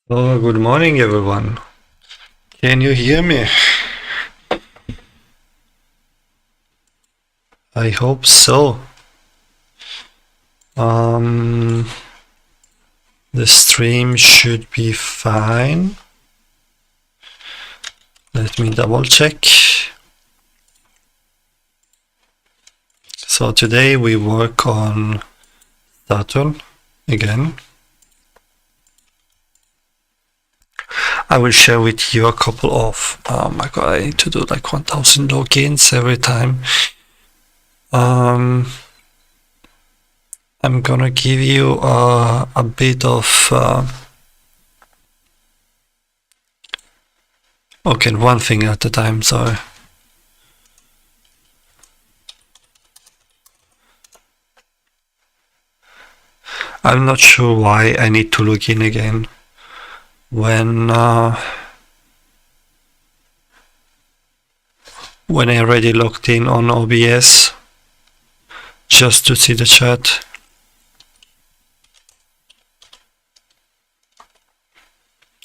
Oh, good morning, everyone. Can you hear me? I hope so. The stream should be fine. Let me double check. So today we work on Saturn again. I will share with you a couple of, oh my god, I need to do like 1000 logins every time. I'm gonna give you a bit of, okay, one thing at a time, sorry. I'm not sure why I need to log in again when I already logged in on OBS just to see the chat.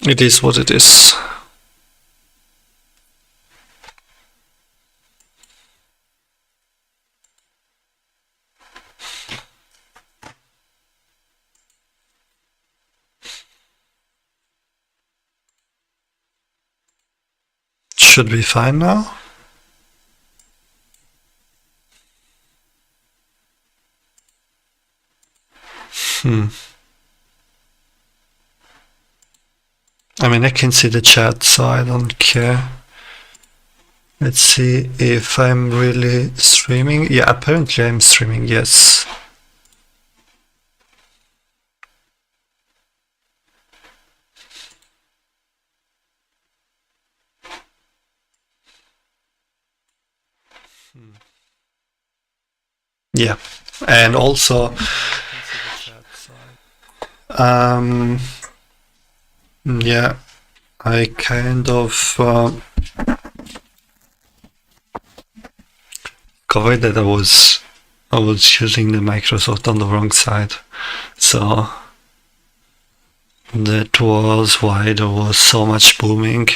It is what it is. Should be fine now. I mean, I can see the chat, so I don't care. Let's see if I'm really streaming. Yeah, apparently I'm streaming, yes. Yeah, and also yeah, I kind of covered that I was using the Microsoft on the wrong side, so that was why there was so much booming.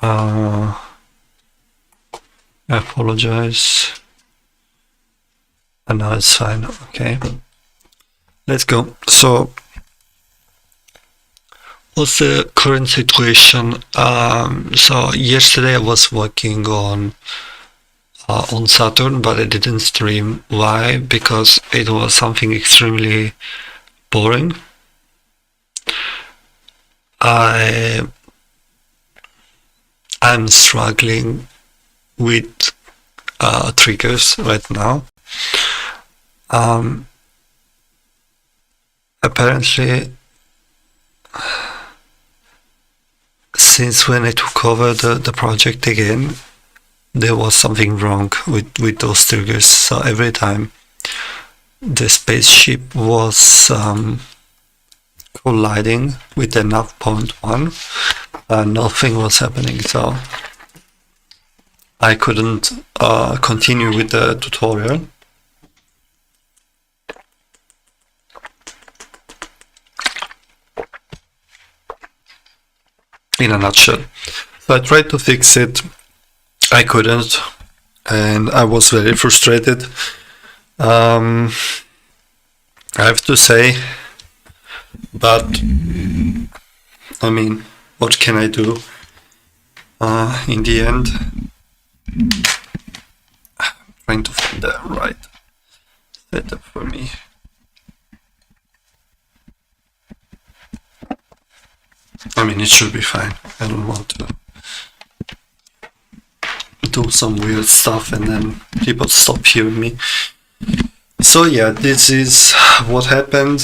I apologize. And now it's fine. Okay, let's go. So what's the current situation? So yesterday I was working on Saturn, but I didn't stream. Why? Because it was something extremely boring. I'm struggling with triggers right now. Apparently, since when I took over the project again, there was something wrong with those triggers. So every time the spaceship was colliding with the nav point 1, nothing was happening. So I couldn't continue with the tutorial. In a nutshell. So I tried to fix it, I couldn't, and I was very frustrated. I have to say, but I mean, what can I do? In the end, I'm trying to find the right setup for me. I mean, it should be fine. I don't want to do some weird stuff and then people stop hearing me. So yeah, this is what happened.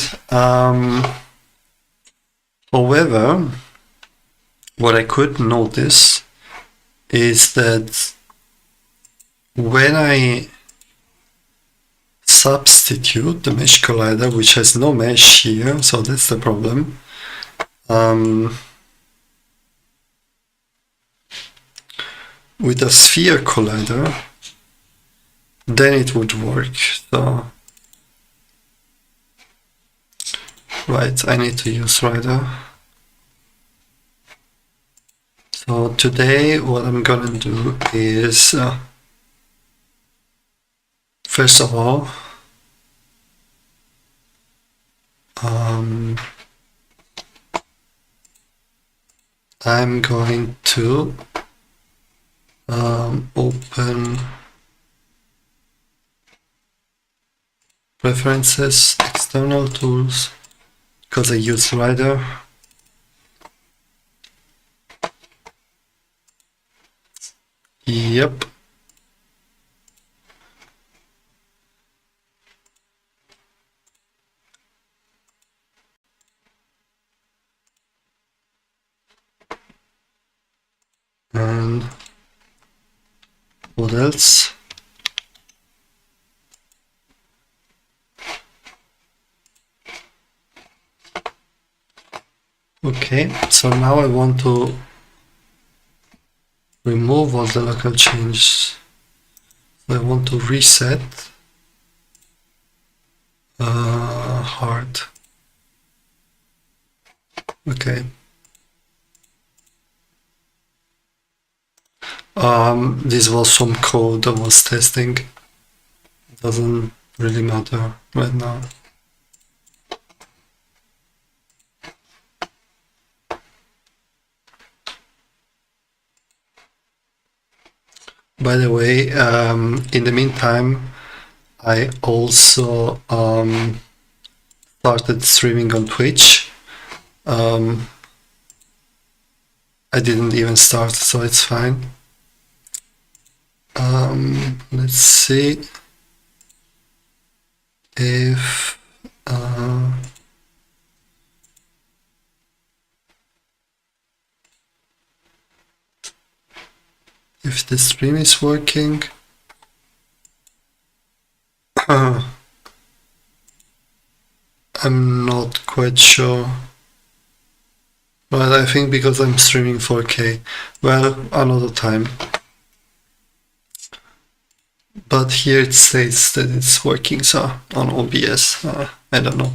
However, what I could notice is that when I substitute the mesh collider, which has no mesh here, so that's the problem. With a sphere collider, then it would work. So, right, I need to use Rider. So today what I'm gonna do is first of all I'm going to open preferences, external tools, because I use Rider. Yep. And what else? Okay, so now I want to remove all the local changes. I want to reset hard. Okay. This was some code I was testing. It doesn't really matter right now. By the way, in the meantime, I also started streaming on Twitch. I didn't even start, so it's fine. Let's see if the stream is working. I'm not quite sure, but I think because I'm streaming 4K, well, another time. But here it states that it's working, so on OBS, I don't know.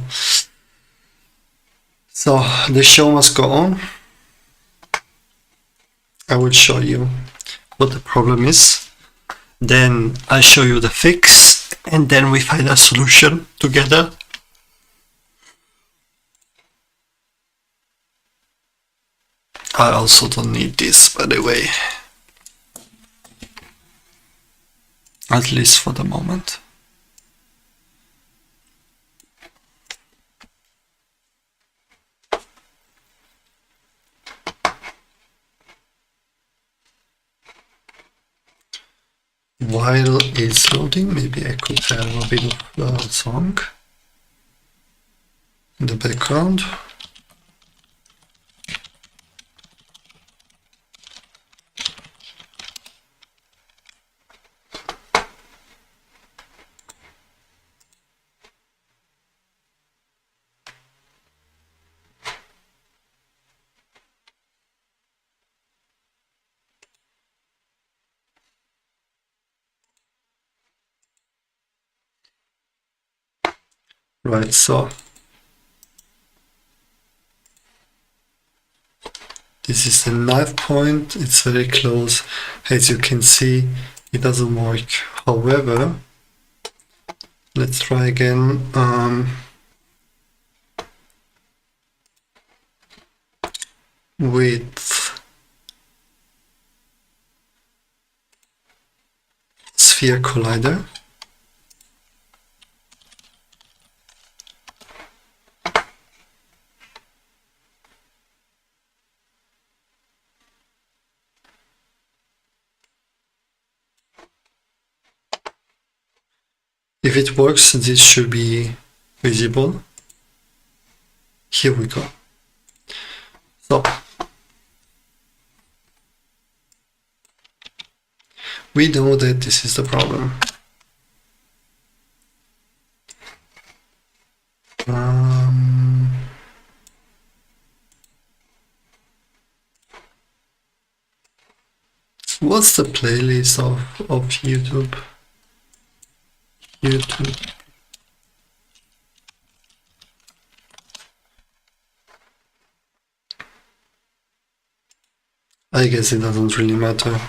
So the show must go on. I will show you what the problem is, then I'll show you the fix, and then we find a solution together. I also don't need this, by the way, at least for the moment. While it's loading, maybe I could have a bit of song in the background. Right, so this is the knife point, it's very close. As you can see, it doesn't work. However, let's try again. With sphere collider. If it works, this should be visible. Here we go. So we know that this is the problem. What's the playlist of YouTube? I guess it doesn't really matter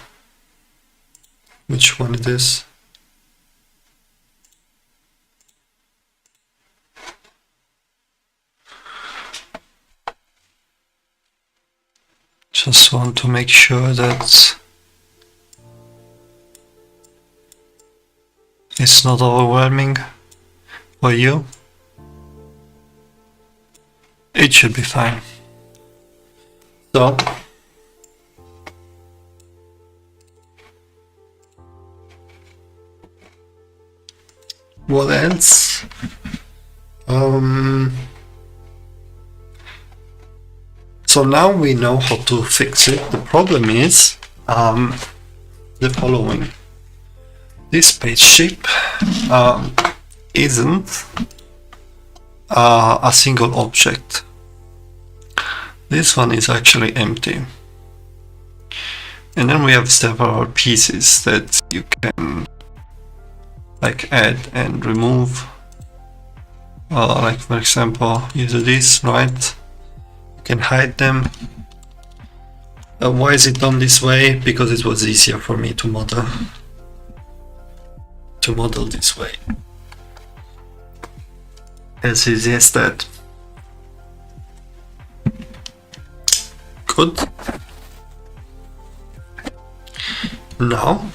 which one it is. Just want to make sure that it's not overwhelming for you. It should be fine. So, what else? So now we know how to fix it. The problem is the following. This spaceship isn't a single object. This one is actually empty. And then we have several pieces that you can like add and remove. Like for example, you do this, right? You can hide them. Why is it done this way? Because it was easier for me to model this way. As easy as that. Good. Now,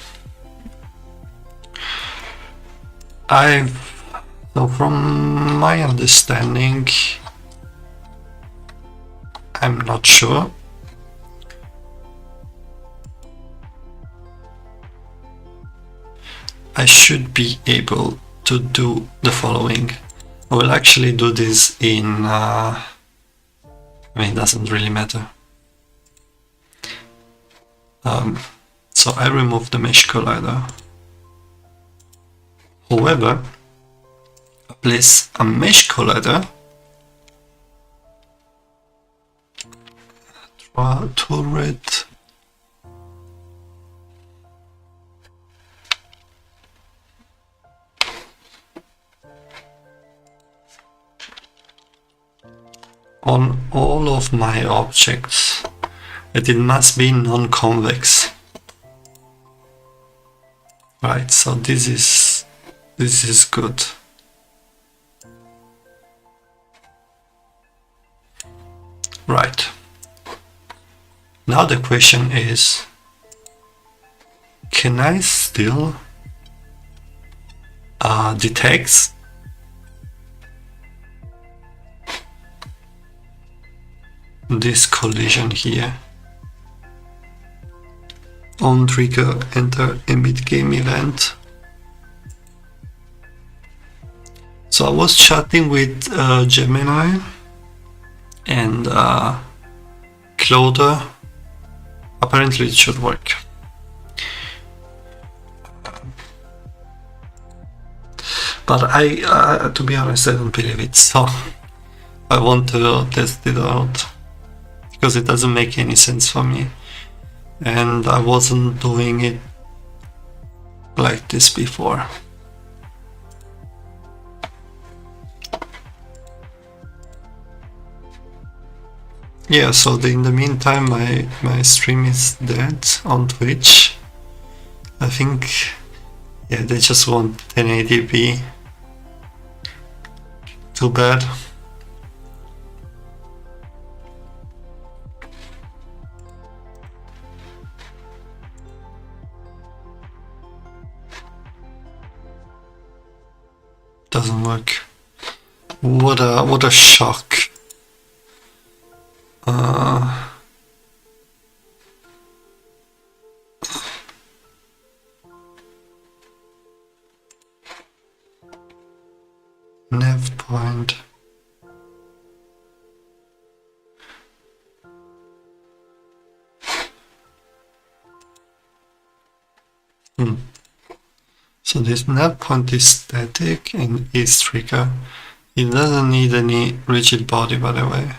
so from my understanding, I'm not sure. I should be able to do the following. I will actually do this in, I mean, it doesn't really matter. So I remove the mesh collider. However, I place a mesh collider turret on all of my objects, and it must be non-convex. Right, so this is good. Right. Now the question is, can I still detect this collision here? On trigger, enter emit game event. So I was chatting with Gemini and Cloder. Apparently it should work. But I to be honest, I don't believe it, so I want to test it out because it doesn't make any sense for me. And I wasn't doing it like this before. Yeah, so in the meantime my stream is dead on Twitch. I think, yeah, they just want 1080p. Too bad. Doesn't work. What a shock. Nav point. So this nav point is static and is trigger. It doesn't need any rigid body, by the way.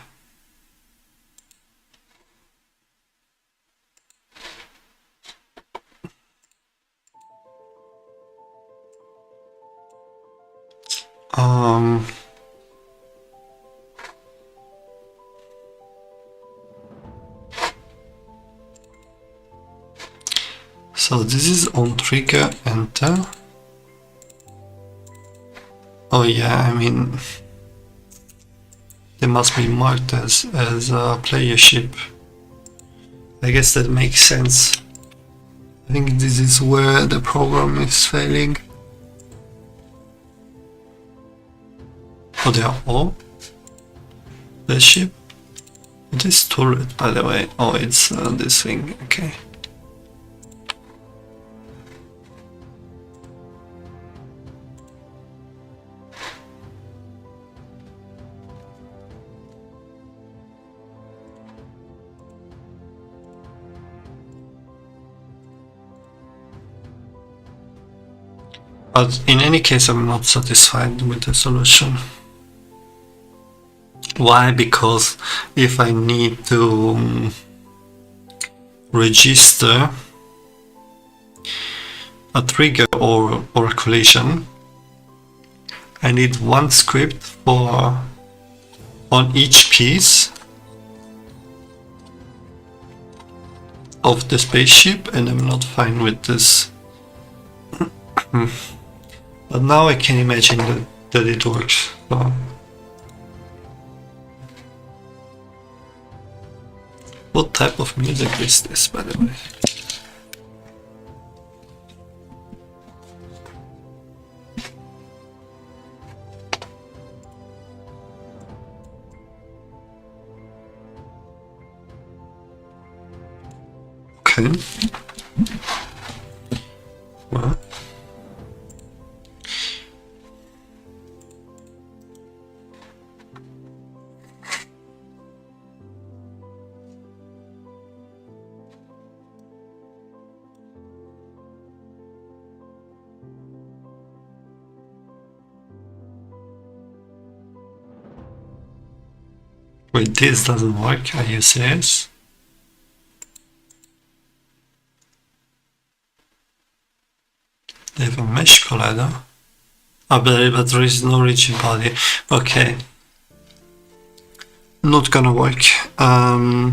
So this is on trigger, enter. Oh yeah, I mean, they must be marked as a player ship. I guess that makes sense. I think this is where the program is failing. Oh, they are all the ship. This turret, by the way. Oh, it's this thing. Okay. But in any case, I'm not satisfied with the solution. Why? Because if I need to register a trigger or a collision, I need one script for on each piece of the spaceship, and I'm not fine with this. But now I can imagine that it works. So. What type of music is this, by the way? Okay. Well. Wait, this doesn't work, are you serious? They have a mesh collider. Ah, but there is no rigid body. Okay. Not gonna work. So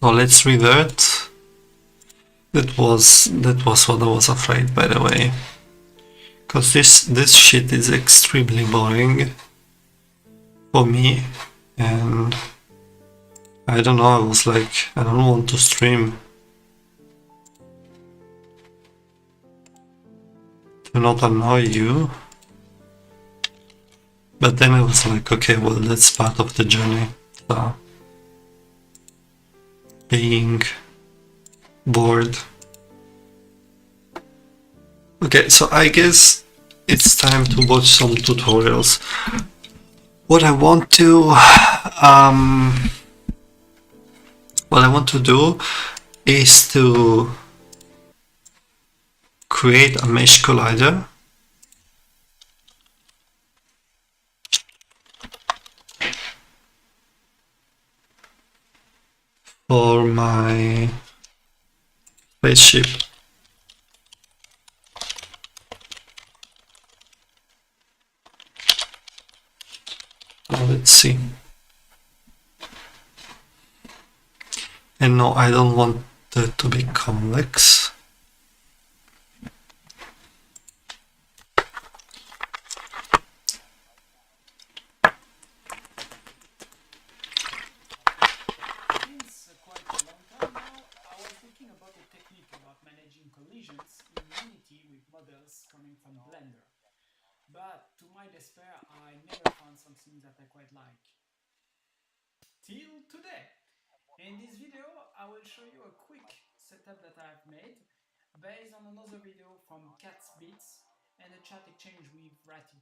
let's revert. That was what I was afraid, by the way. Because this shit is extremely boring for me, and I don't know, I was like, I don't want to stream. To not annoy you. But then I was like, okay, well, that's part of the journey. So, being bored. Okay, so I guess it's time to watch some tutorials. What I want to do is to create a mesh collider for my spaceship. Now let's see. And no, I don't want that to be complex. But to my despair, I never found something that I quite like. Till today. In this video, I will show you a quick setup that I've made based on another video from Cat's Beats and a chat exchange with Ratty.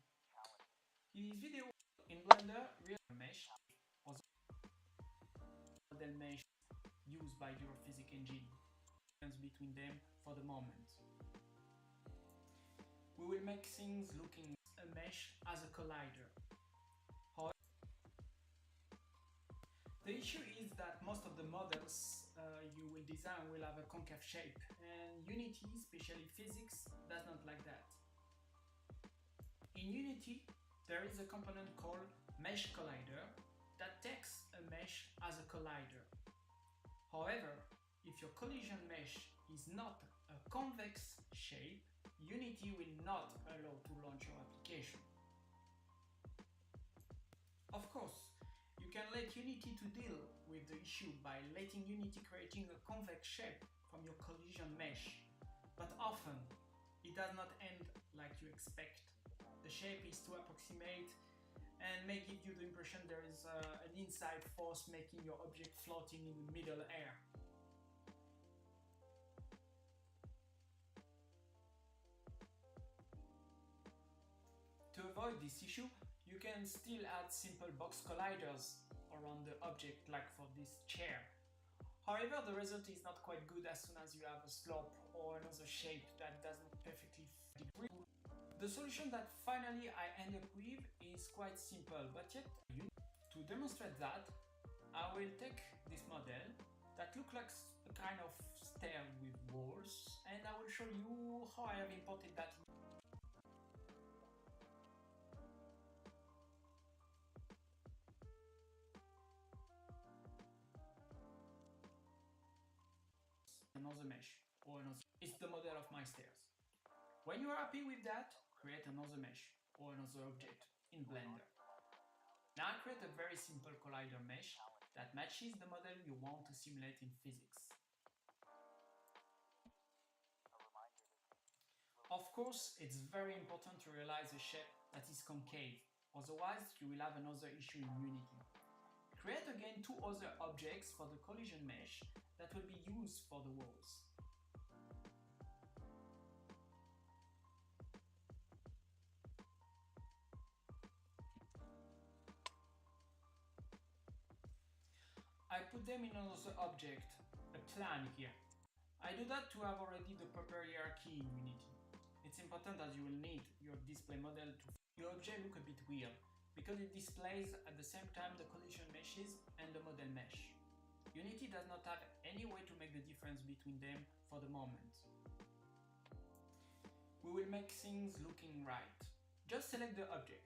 His video in Blender real mesh or model mesh used by your physics engine between them for the moment. We will make things looking a mesh as a collider. The issue is that most of the models you will design will have a concave shape, and Unity, especially physics, does not like that. In Unity, there is a component called Mesh Collider that takes a mesh as a collider. However, if your collision mesh is not a convex shape, Unity will not allow to launch your application. Of course, you can let Unity to deal with the issue by letting Unity creating a convex shape from your collision mesh, but often it does not end like you expect. The shape is too approximate and may give you the impression there is an inside force making your object floating in the middle air. To avoid this issue, you can still add simple box colliders around the object like for this chair. However, the result is not quite good as soon as you have a slope or another shape that doesn't perfectly fit. The solution that finally I end up with is quite simple, but yet to demonstrate that, I will take this model that looks like a kind of stair with walls, and I will show you how I have imported that. Another mesh or another. It's the model of my stairs. When you are happy with that, create another mesh or another object in Blender. Now I create a very simple collider mesh that matches the model you want to simulate in physics. Of course, it's very important to realize a shape that is concave, otherwise you will have another issue in Unity. Create again two other objects for the collision mesh that will be used for the walls. I put them in another object, a plan here. I do that to have already the proper hierarchy in Unity. It's important as you will need your display model to your object look a bit weird because it displays at the same time the collision meshes and the model mesh. Unity does not have any way to make the difference between them for the moment. We will make things looking right. Just select the object,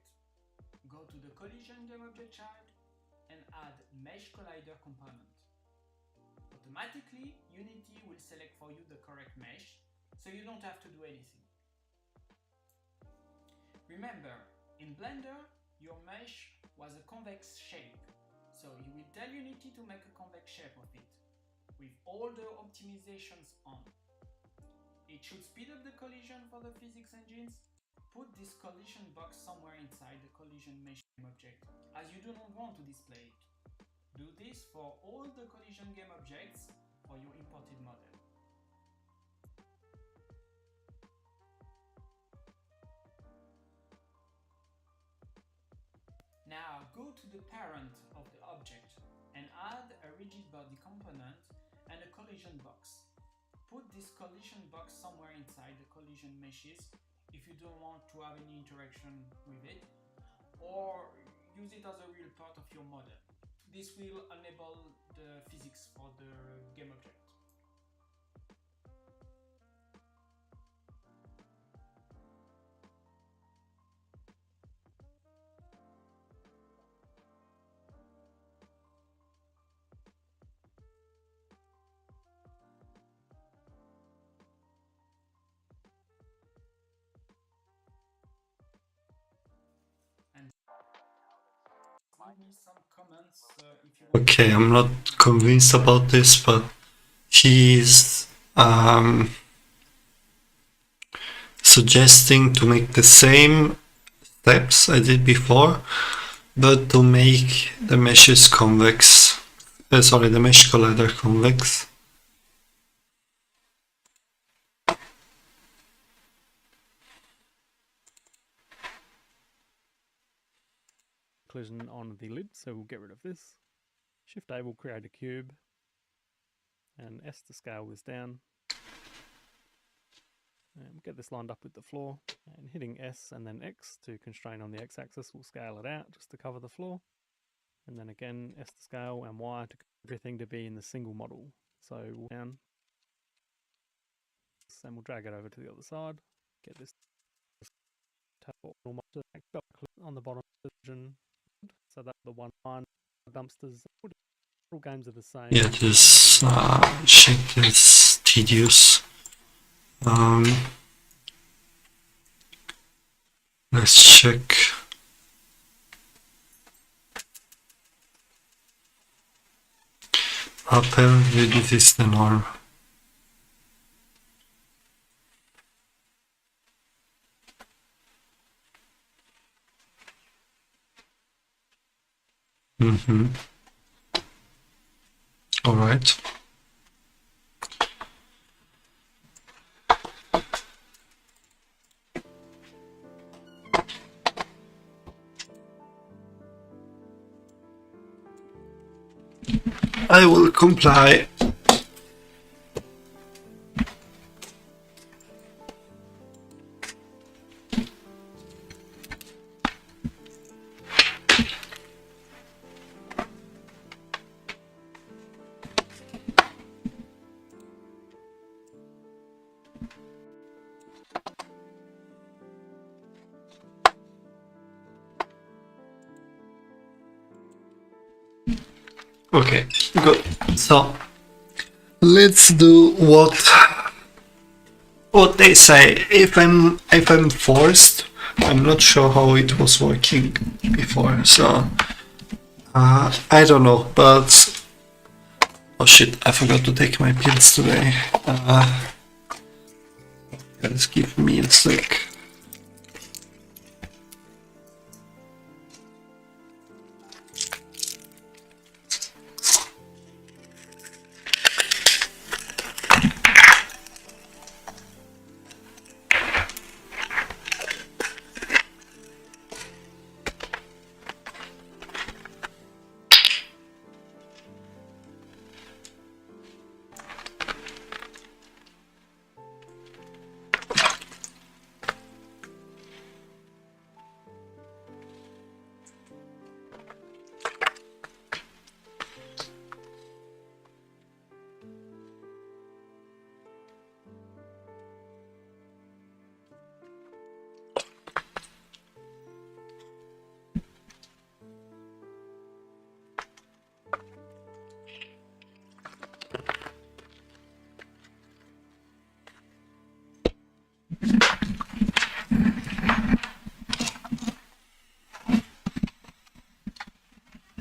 go to the collision game object child and add mesh collider component. Automatically, Unity will select for you the correct mesh, so you don't have to do anything. Remember, in Blender, your mesh was a convex shape, so you will tell Unity to make a convex shape of it, with all the optimizations on. It should speed up the collision for the physics engines. Put this collision box somewhere inside the collision mesh object, as you do not want to display it. Do this for all the collision game objects for your imported model. Now go to the parent of the object and add a rigid body component and a collision box. Put this collision box somewhere inside the collision meshes if you don't want to have any interaction with it, or use it as a real part of your model. This will enable the physics for the game object. Leave me some comments if you want. Okay, I'm not convinced about this, but he's suggesting to make the same steps I did before, but to make the meshes convex. Sorry, the mesh collider convex. Collision on the lid, so we'll get rid of this. Shift A will create a cube, and S to scale this down. And get this lined up with the floor, and hitting S and then X to constrain on the X-axis will scale it out just to cover the floor. And then again S to scale and Y to everything to be in the single model. So we'll down, and we'll drag it over to the other side. Get this on the bottom position. So that the one line dumpsters, all games are the same. Yeah, this shape is tedious. Let's check. Apparently this is the norm. All right. I will comply. Okay, good. So let's do what they say. If I'm forced, I'm not sure how it was working before. So I don't know, but oh shit, I forgot to take my pills today. Guys, give me a sec.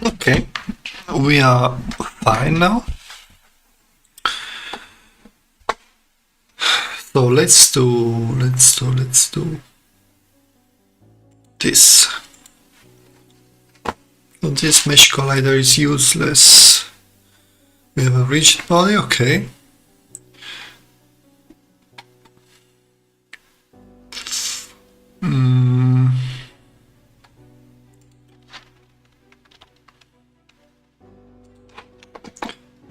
Okay, we are fine now. So let's do this. So this mesh collider is useless. We have a rigid body, okay.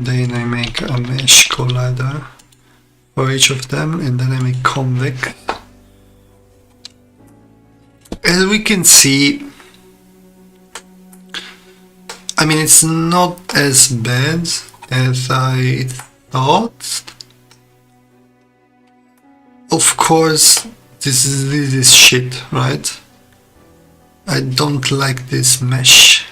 Then I make a mesh collider for each of them, and then I make convex. As we can see, I mean, it's not as bad as I thought. Of course, this is shit, right? I don't like this mesh.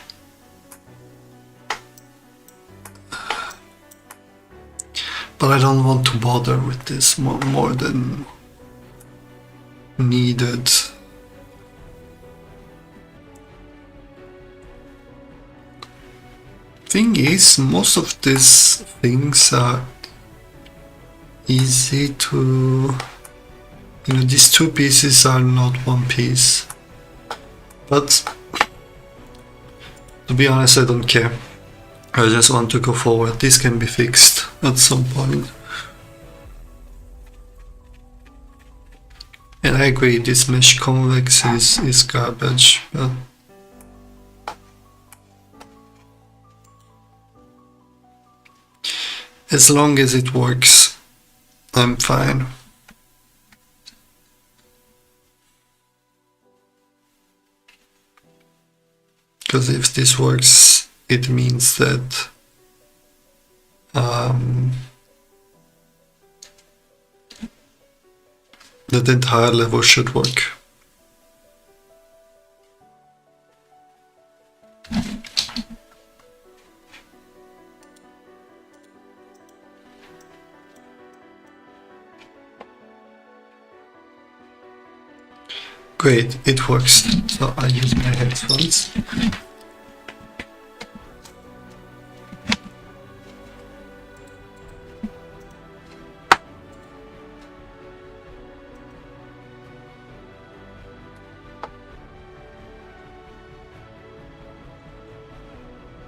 But I don't want to bother with this more than needed. Thing is, most of these things are easy to... You know, these two pieces are not one piece. But to be honest, I don't care. I just want to go forward. This can be fixed at some point. And I agree, this mesh convex is garbage, but as long as it works, I'm fine. Because if this works, it means that that entire level should work. Great, it works. So I use my headphones.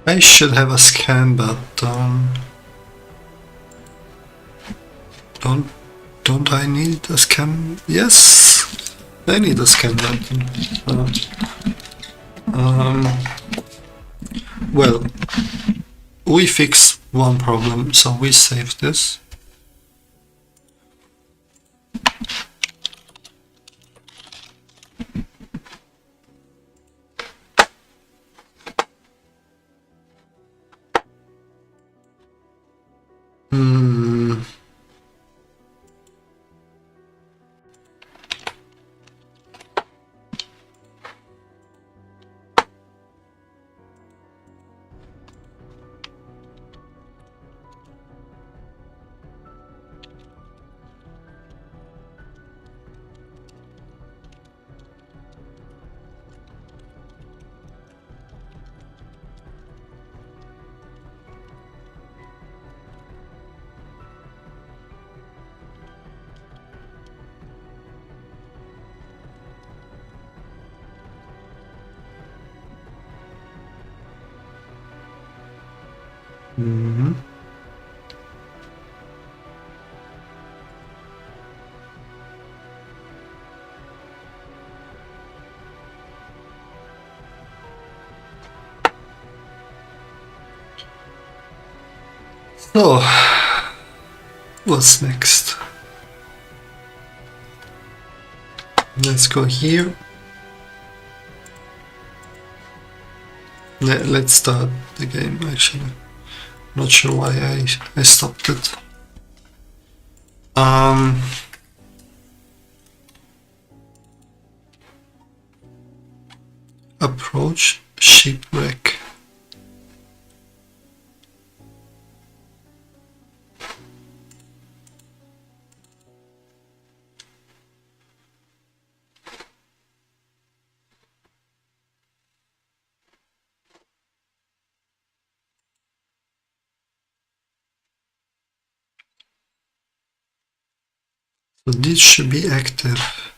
I should have a scan button. Don't I need a scan? Yes, I need a scan button. Well, we fixed one problem, so we save this. So, what's next? Let's go here. Let's start the game actually. Not sure why I stopped it. Approach shipwreck. So this should be active.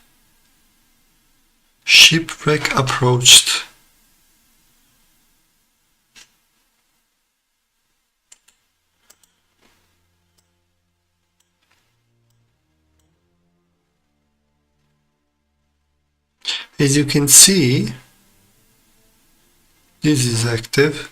Shipwreck approached. As you can see, this is active.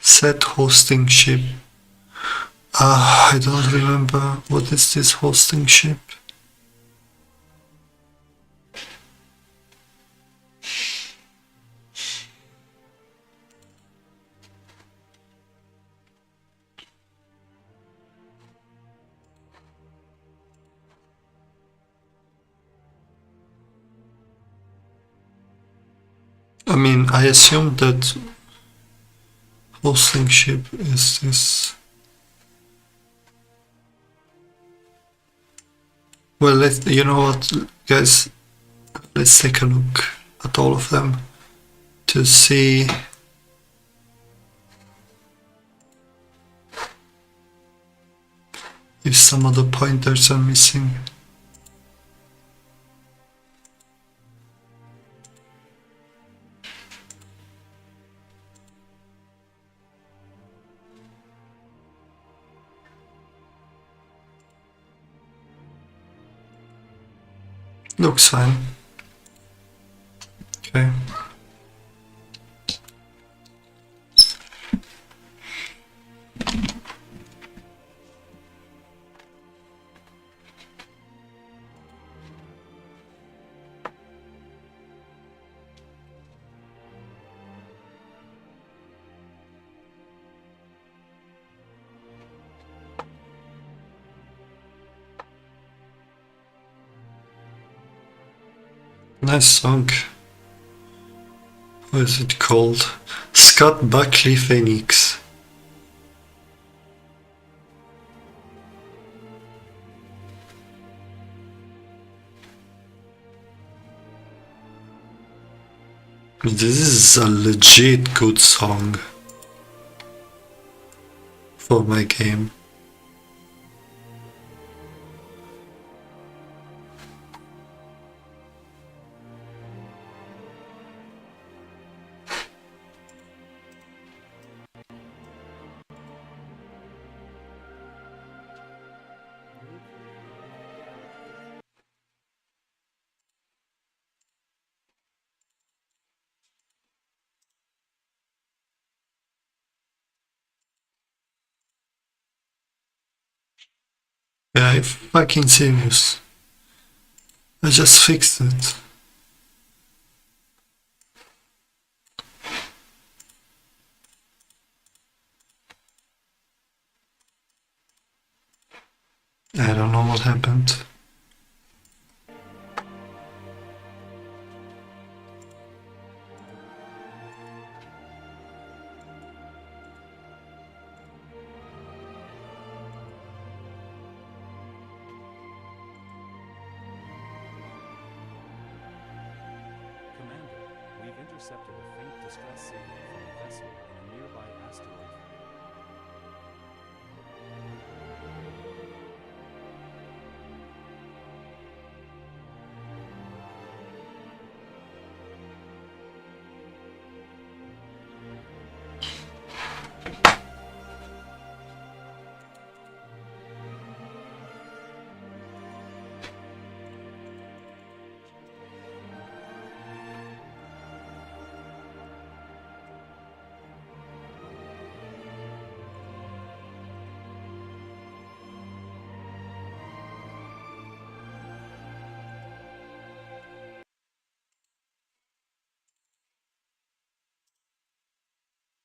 Set hosting ship. I don't remember. What is this hosting ship? I mean, I assume that hosting ship is this. Well, you know what, guys? Let's take a look at all of them to see if some of the pointers are missing. Looks fine. Okay. Nice song. What is it called? Scott Buckley Phoenix. This is a legit good song for my game. Yeah, I'm fucking serious. I just fixed it. I don't know what happened. Commander, we've intercepted a faint distress signal from a vessel in a nearby asteroid field.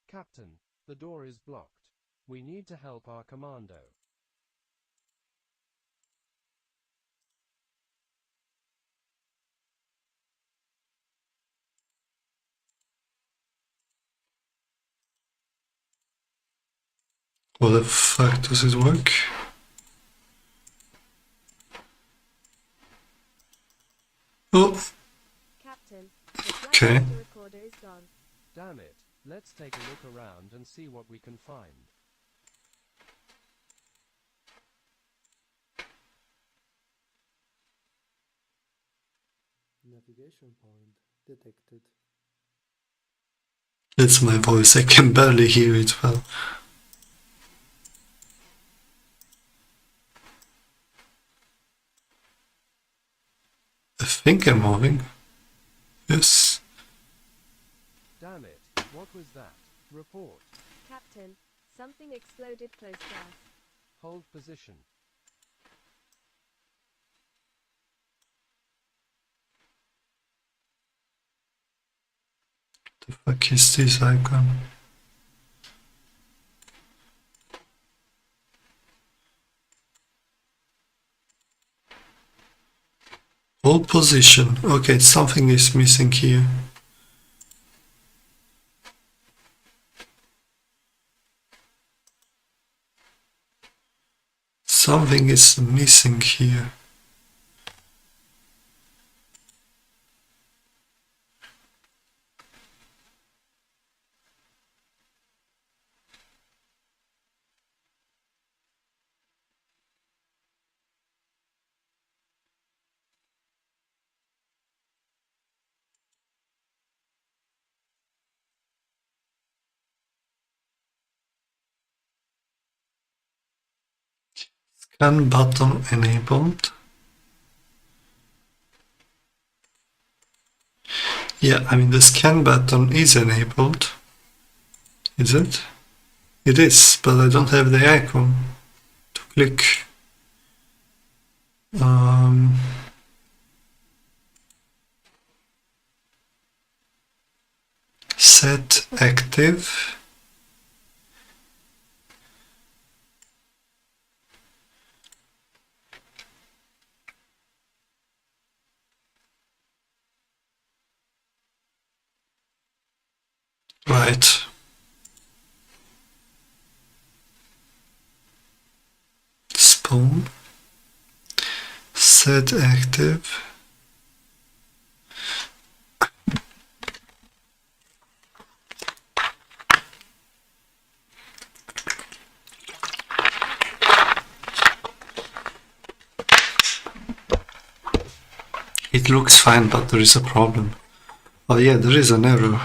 Captain, the door is blocked. We need to help our commando. How the fuck does it work? Oh, Captain, the flight okay. data recorder is gone. Damn it, let's take a look around and see what we can find. Navigation point detected. That's my voice, I can barely hear it well. I think I'm moving. Yes. Damn it, what was that? Report. Captain, something exploded close to us. Hold position. The fuck is this icon? Hold position. Okay, something is missing here. Something is missing here. Scan button enabled. Yeah, I mean the scan button is enabled. Is it? It is, but I don't have the icon to click. Set active. Right. Spawn. Set active. It looks fine, but there is a problem. Oh yeah, there is an error.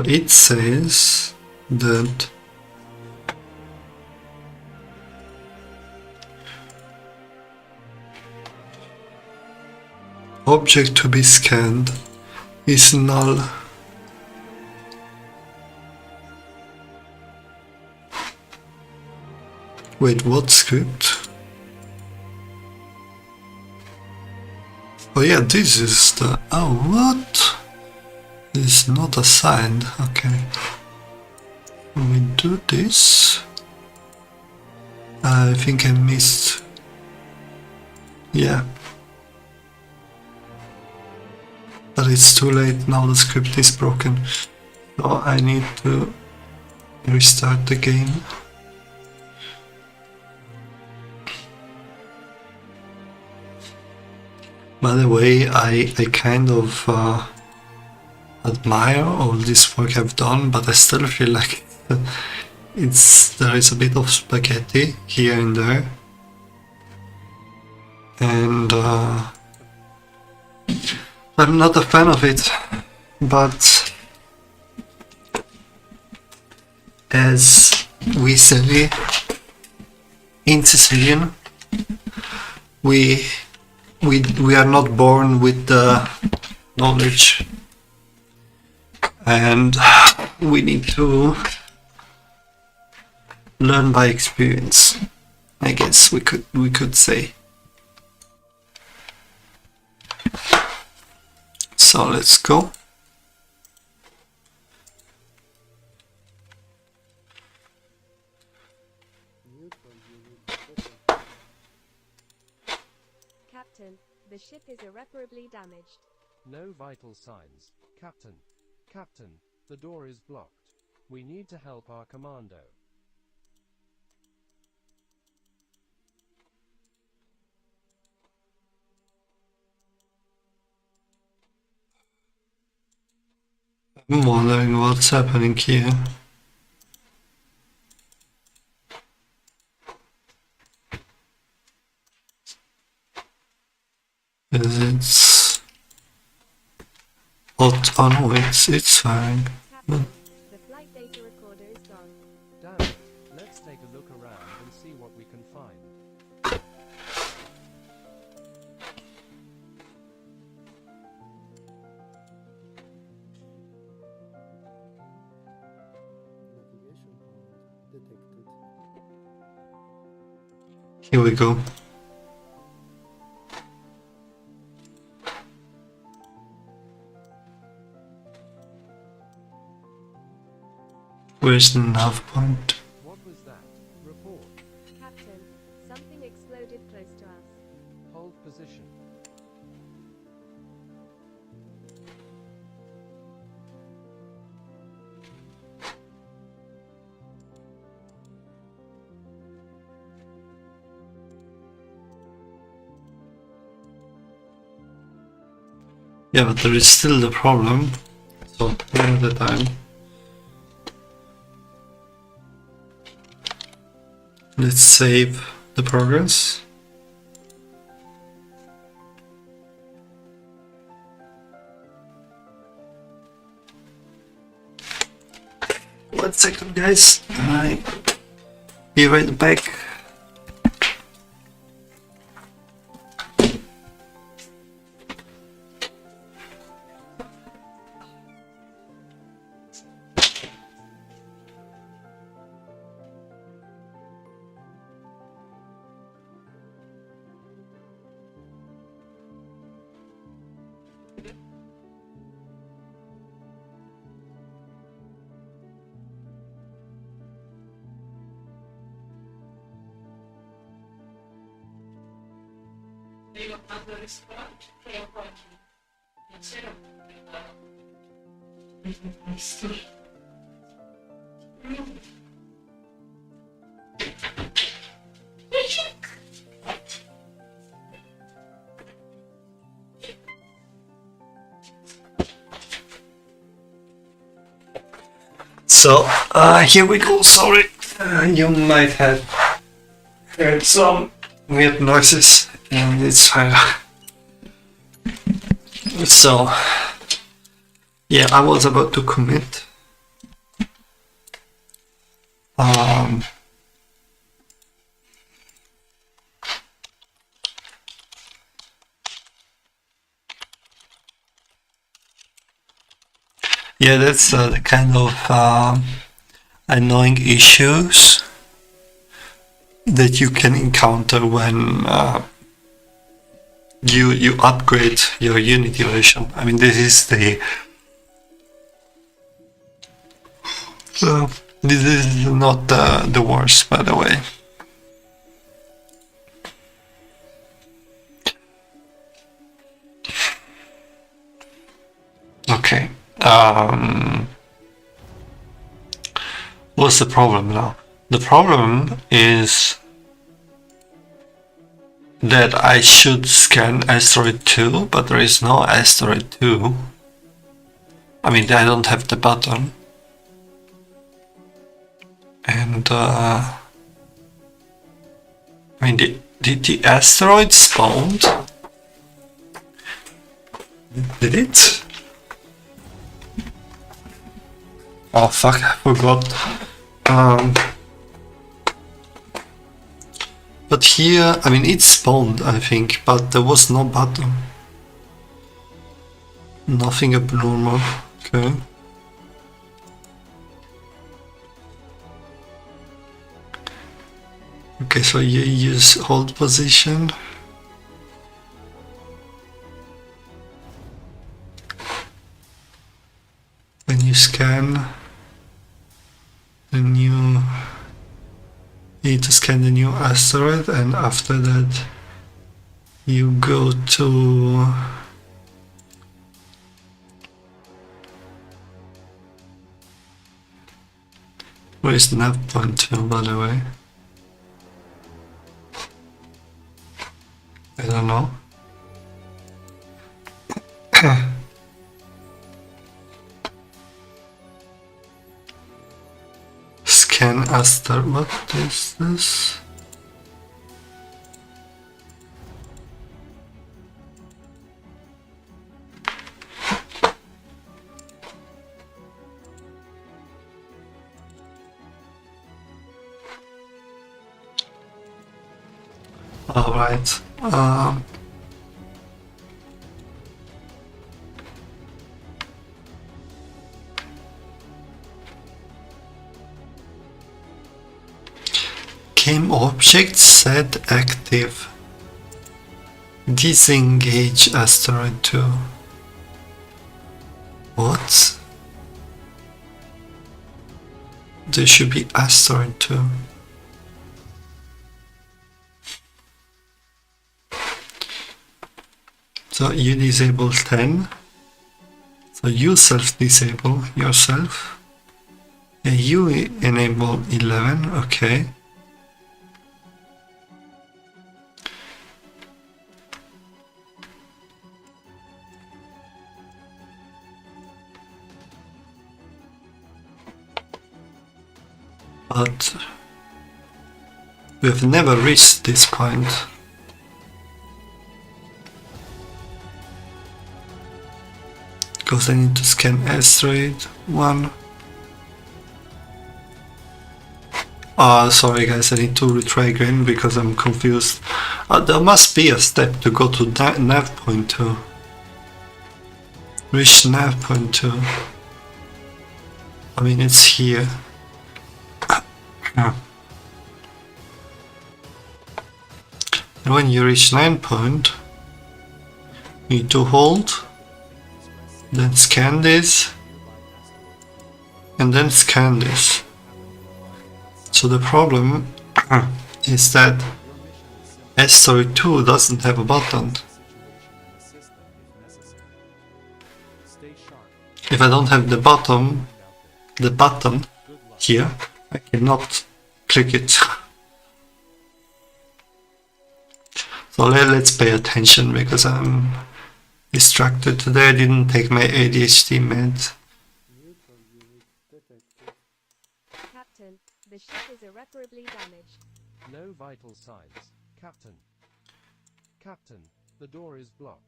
It says that object to be scanned is null. Wait, what script? Oh yeah, this is the... Oh, what? It's not assigned. Okay. When we do this... I think I missed... Yeah. But it's too late, now the script is broken. So I need to restart the game. By the way, I kind of admire all this work I've done, but I still feel like there is a bit of spaghetti here and there. And I'm not a fan of it, but as we say in Sicilian, we are not born with the knowledge, and we need to learn by experience, I guess we could say. So let's go. Captain, the ship is irreparably damaged. No vital signs, Captain. Captain, the door is blocked. We need to help our commando. I'm wondering what's happening here. Is it... Oh no, it's firing. Captain, the flight data recorder is gone. Damn it, let's take a look around and see what we can find. Here we go. Where's the nav point? What was that? Report. Captain, something exploded close to us. Hold position. Yeah, but there is still the problem. So, one at a time. Let's save the progress. One second, guys. I'll be right back. So here we go. Sorry, you might have heard some weird noises, and it's so yeah, I was about to commit. Yeah, that's the kind of annoying issues that you can encounter when you upgrade your Unity version. I mean, this is this is not the worst, by the way. Okay. What's the problem now? The problem is that I should scan asteroid 2, but there is no asteroid 2. I mean, I don't have the button. And I mean, did the asteroid spawned? Did it? Oh fuck, I forgot. But here, I mean, it spawned, I think, but there was no button. Nothing abnormal. Okay. Okay, so you use hold position. When you scan, then you need to scan the new asteroid, and after that you go to where is the nav point to, by the way? I don't know. Scan asteroid. What is this? All right. Game object set active. Disengage asteroid 2. What? There should be asteroid 2. So you disable 10. So you self-disable yourself. And you enable 11, okay. But we have never reached this point. Because I need to scan asteroid 1. Sorry guys, I need to retry again because I'm confused. There must be a step to go to nav point 2. Reach nav point 2. I mean, it's here. And when you reach 9 point, you need to hold, then scan this, and then scan this. So the problem is that Asteroid 2 doesn't have a button. The situation in the system if necessary. Stay sharp. If I don't have the button, Find out there. the button Good luck. here, I cannot click it. So let's pay attention because I'm distracted today. I didn't take my ADHD meds. Captain, the ship is irreparably damaged. No vital signs, Captain. Captain, the door is blocked.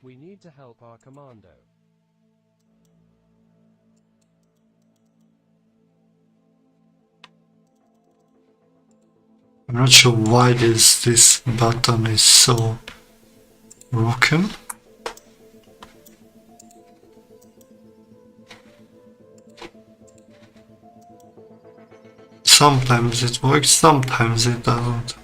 We need to help our commando. I'm not sure why this button is so broken. Sometimes it works, sometimes it doesn't.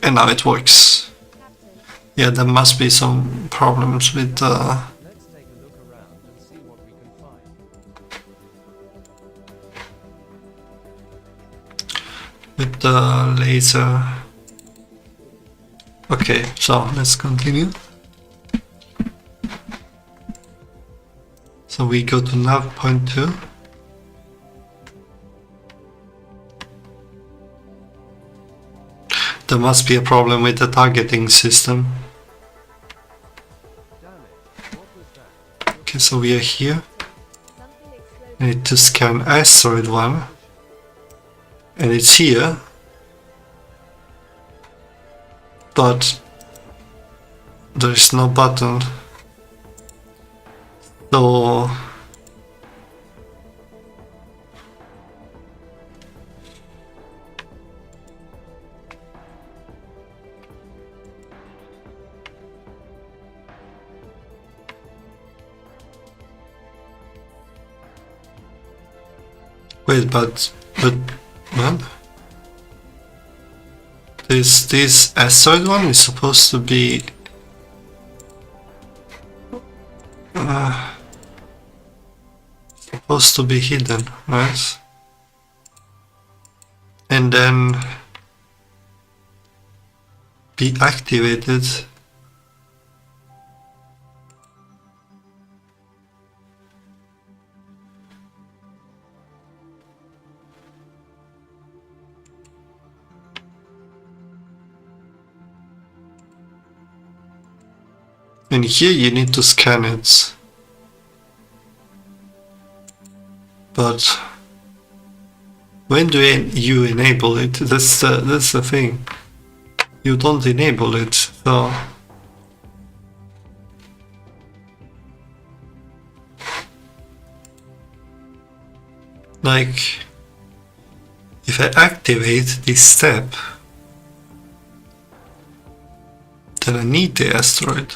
And now it works. Captain, Yeah, there must be some problems with Let's take a look around and see what we can find. the laser. Okay, so let's continue. So we go to nav point 2. There must be a problem with the targeting system. Damn it, what was that? Okay, so we are here. something exploded. I need to scan asteroid 1. And it's here. But there is no button. So wait, but what? This asteroid one is supposed to be hidden, right? And then be activated. And here you need to scan it. But when do you enable it? That's the thing. You don't enable it, so like if I activate this step, then I need the asteroid.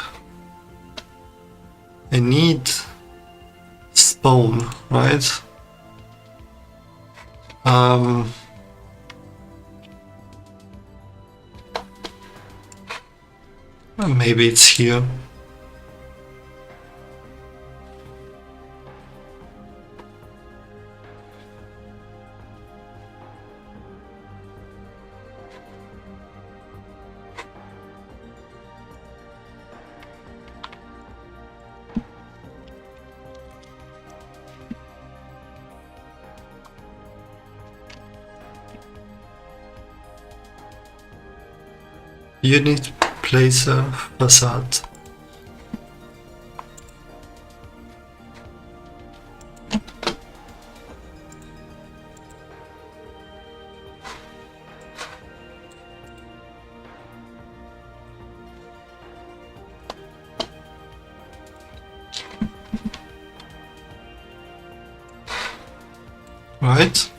I need spawn, right? Maybe it's here. Unit placer facade. Right?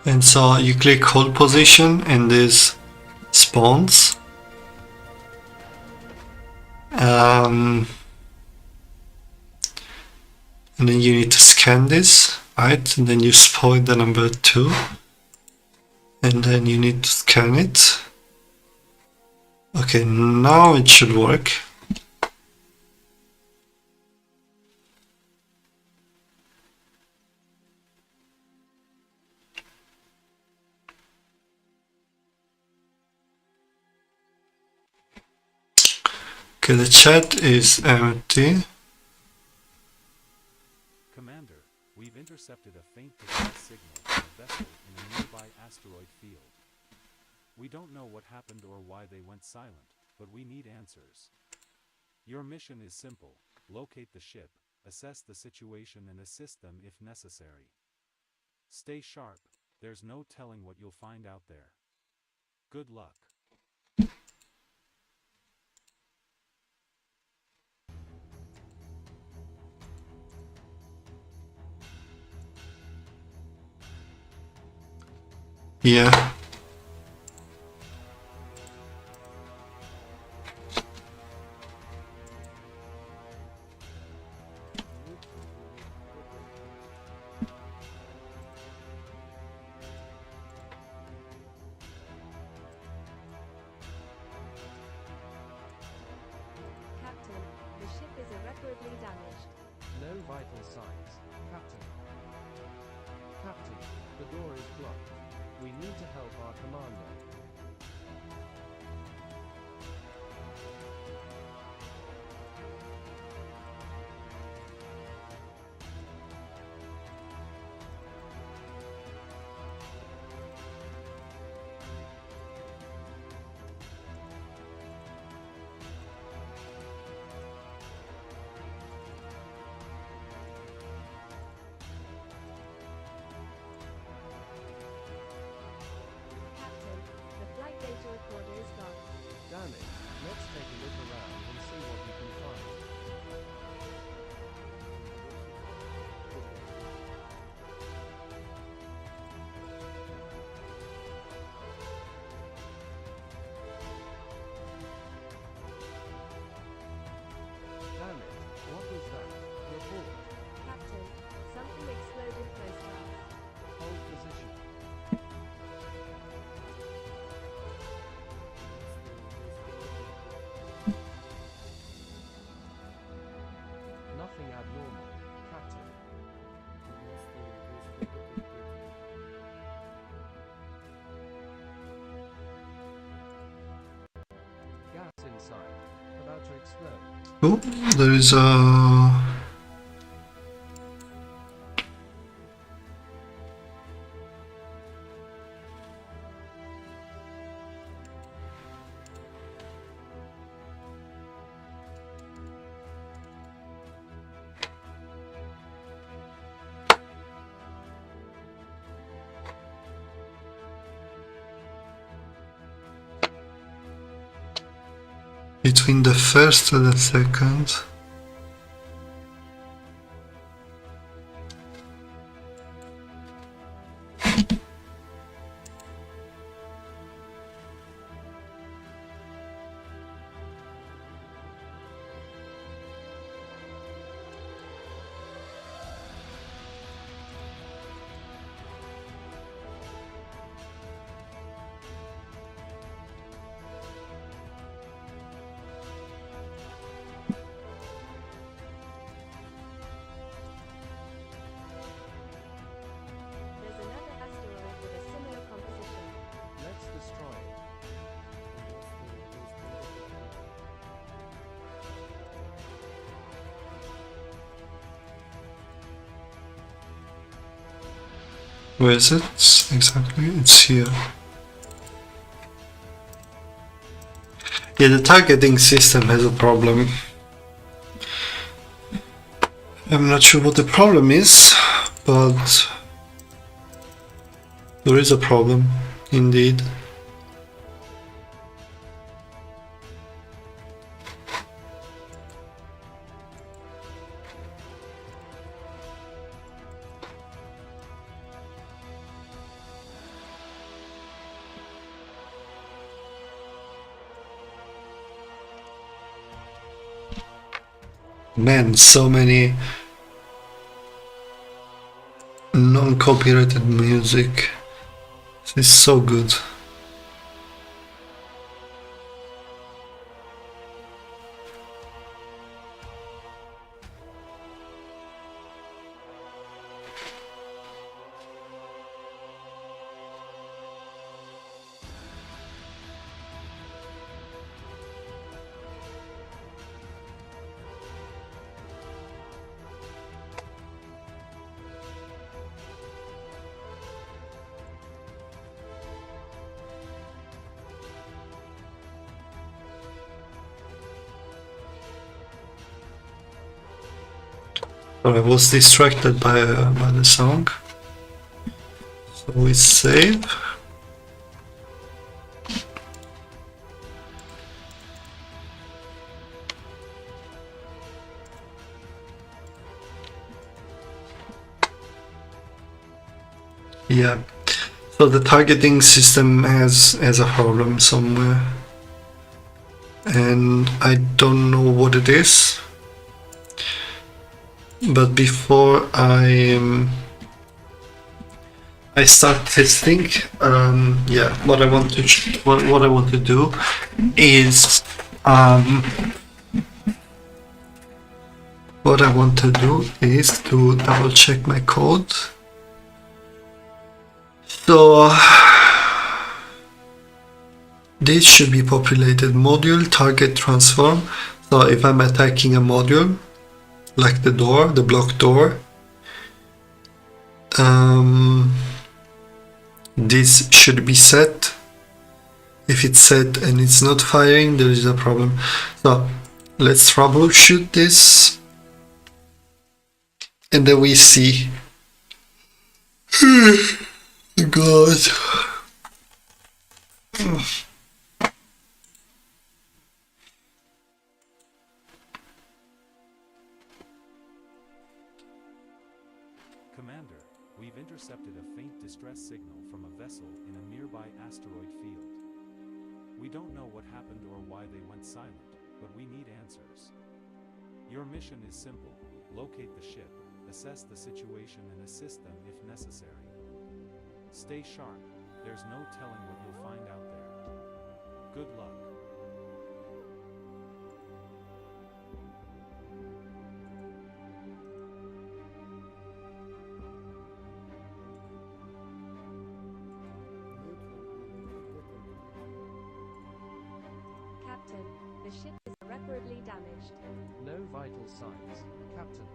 And so you click hold position and this spawns. And then you need to scan this, right? And then you spawn the number 2. And then you need to scan it. Okay, now it should work. Okay, the chat is empty. Commander, we've intercepted a faint distress signal from a vessel in a nearby asteroid field. We don't know what happened or why they went silent, but we need answers. Your mission is simple: locate the ship, assess the situation and assist them if necessary. Stay sharp, there's no telling what you'll find out there. Good luck. Yeah. Captain, the ship is irreparably damaged. No vital signs, Captain. Captain, the door is blocked. We need to help our commander. Captain, the flight data recorder is gone. Damn it, let's take a look around and see what we can find. Damn it, what was that? Report. Captain, something exploded close to us. Hold position. Nothing abnormal, Captain. Gas inside. About to explode. Oh, there is a... between the first and the second. There's another asteroid with a similar composition. Let's destroy it. Where is it exactly? It's here. Yeah, the targeting system has a problem. I'm not sure what the problem is, but there is a problem, indeed. Man, so many non-copyrighted music. This is so good. I was distracted by the song. So we save. Yeah. So the targeting system has a problem somewhere, and I don't know what it is. But before I start testing, yeah, what I want to do is to double check my code. So this should be populated module target transform. So if I'm attacking a module like the door, the block door, this should be set. If it's set and it's not firing, there is a problem. So let's troubleshoot this, and then we see. God. Commander, we've intercepted a faint distress signal from a vessel in a nearby asteroid field. We don't know what happened or why they went silent, but we need answers. Your mission is simple: locate the ship, assess the situation and assist them if necessary. Stay sharp, there's no telling what you'll find out there. Good luck. Captain, the ship is irreparably damaged. No vital signs, Captain.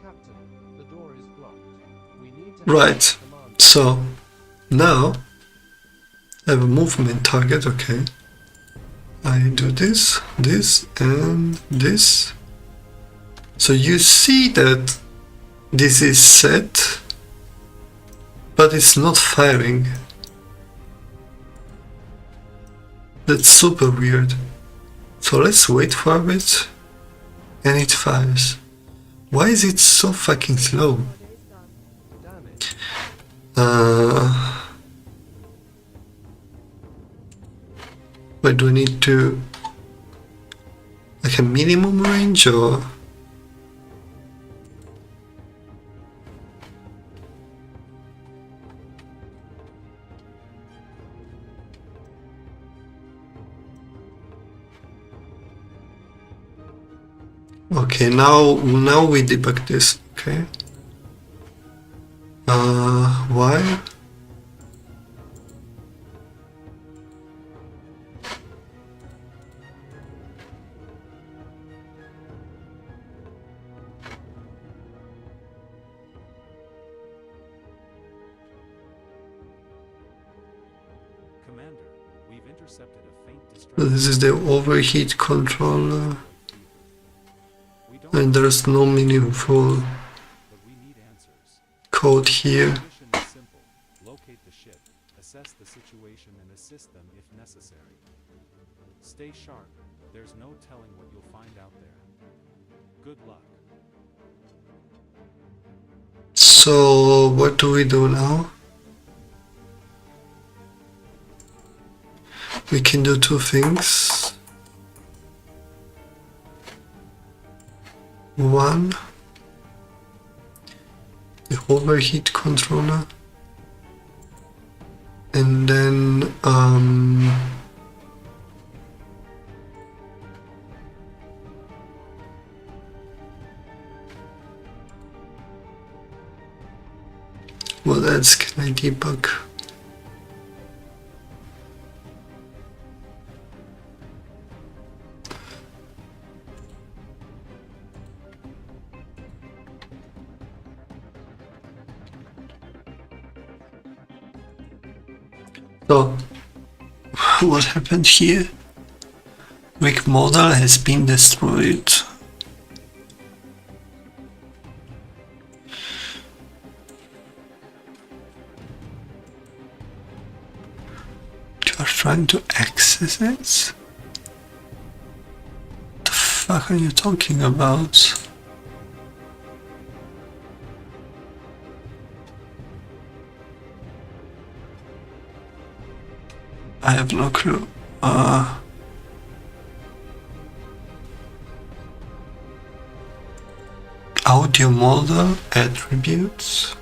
Captain, the door is blocked. We need to Right. So now I have a movement target. Okay, I do this, and this. So you see that this is set, but it's not firing. That's super weird. So let's wait for a bit, and it fires. Why is it so fucking slow? damage. Wait, do I need to like a minimum range or? Okay, now we debug this. Okay. Why? Commander, we've intercepted a faint So distress. this is the overheat controller, We don't and there's no meaningful but we need answers. code here. Your mission is simple: locate the ship, assess the situation and assist them if necessary. Stay sharp, there's no telling what you'll find out there. Good luck. So what do we do now? We can do two things. One, the overheat controller, and then what else can I debug? So, what happened here? Rig model has been destroyed. are trying to access it? The fuck are you talking about? I have no clue. Audio model attributes.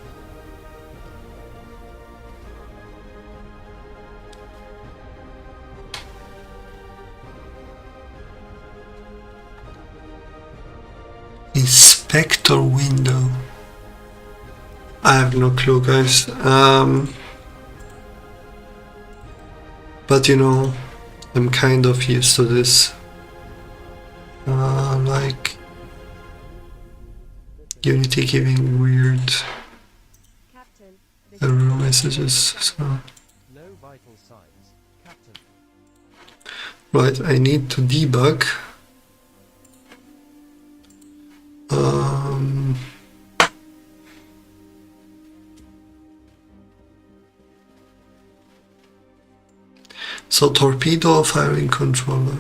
Inspector window. I have no clue, guys. But you know, I'm kind of used to this. Like Unity giving weird Captain, error messages. So No vital signs. Captain. right, I need to debug. So torpedo firing controller.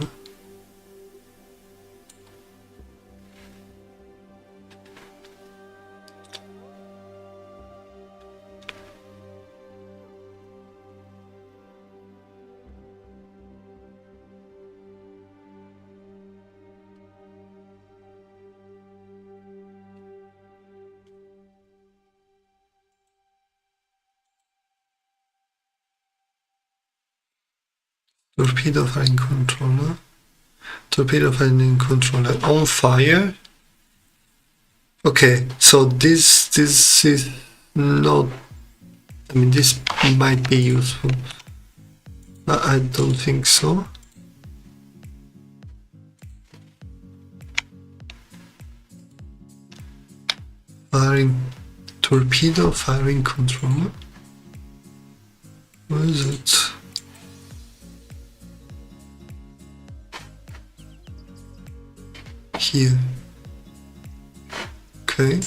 Torpedo firing controller. Torpedo firing controller on fire. Okay, so this is not. I mean, this might be useful. I don't think so. Firing torpedo firing controller. Where is it? Here. Okay.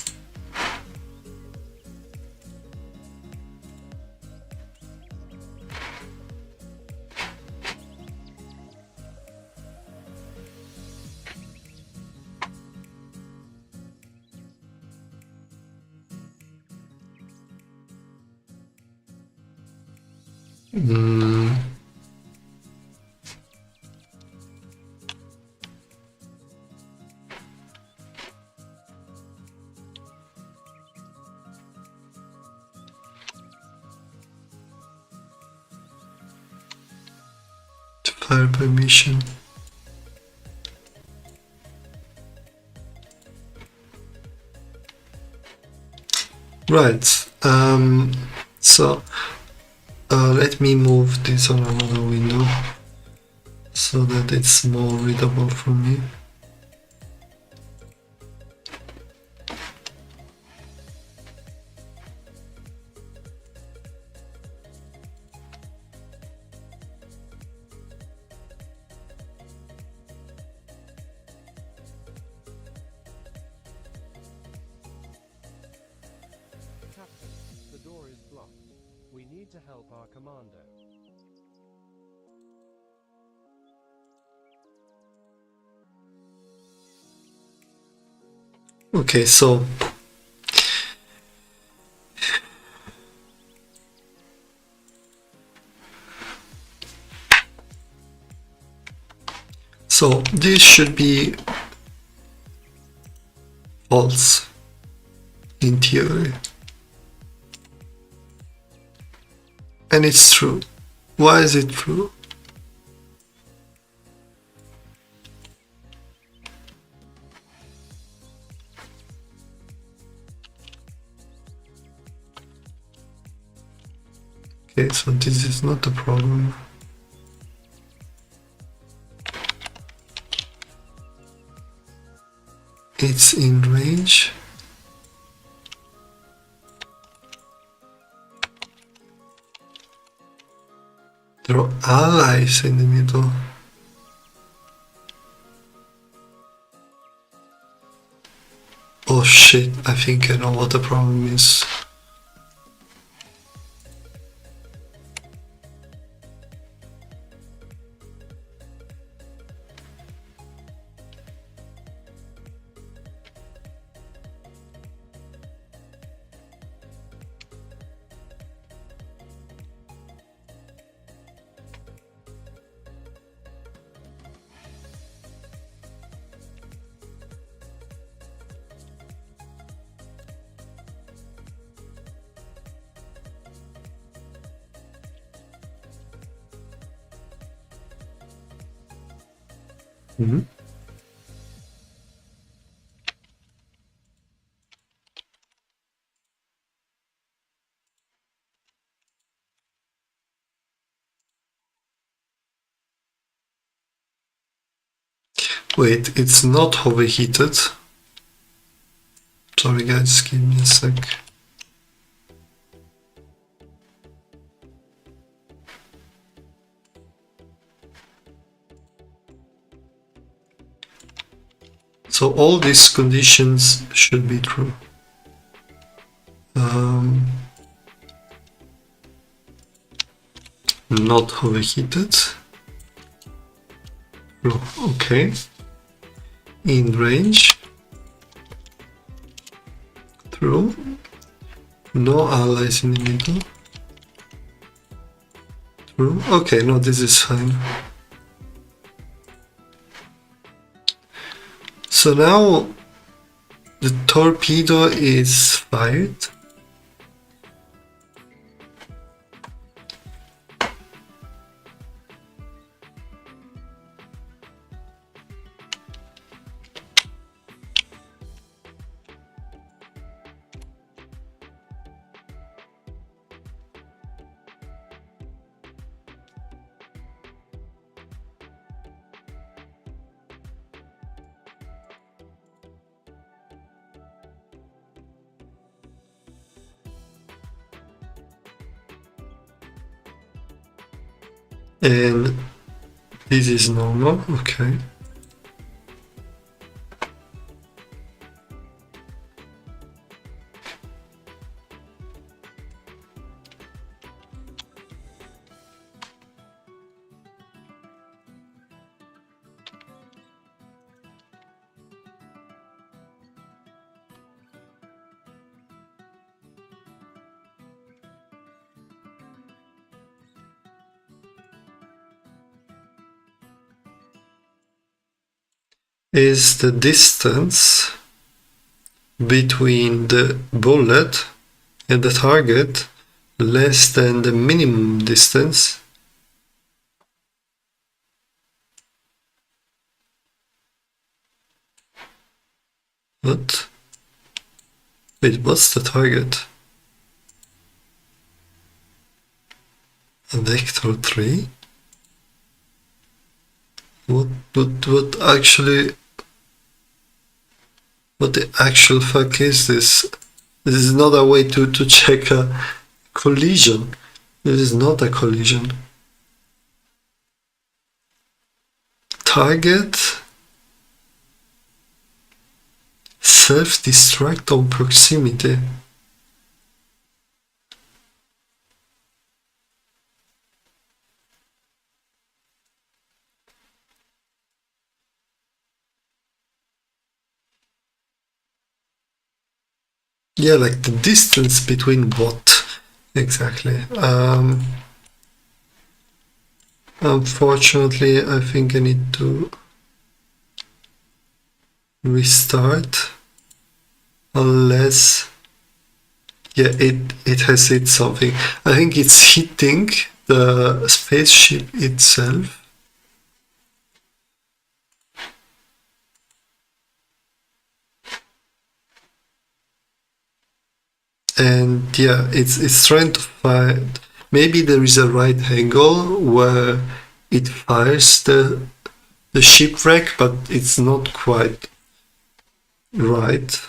Fire permission. Right. So let me move this on another window so that it's more readable for me. Captain, the door is blocked. We need to help our commander. Okay, so this should be false in theory. And it's true. Why is it true? Okay, so this is not the problem. It's in range. There are allies in the middle. Oh shit, I think I know what the problem is. Mhm. Wait, it's not overheated. Sorry guys, give me a sec. So all these conditions should be true. Not overheated. Oh, okay. In range. True. No allies in the middle. True. Okay, no, this is fine. So now the torpedo is fired. And this is normal, okay. Is the distance between the bullet and the target less than the minimum distance? What? Wait, what's the target? Vector 3? What actually... What the actual fuck is this? This is not a way to check a collision. This is not a collision. Target self-destruct on proximity. Yeah, like the distance between what exactly? Unfortunately, I think I need to restart, unless, yeah, it has hit something. I think it's hitting the spaceship itself. And yeah, it's trying to find, maybe there is a right angle where it fires the shipwreck, but it's not quite right.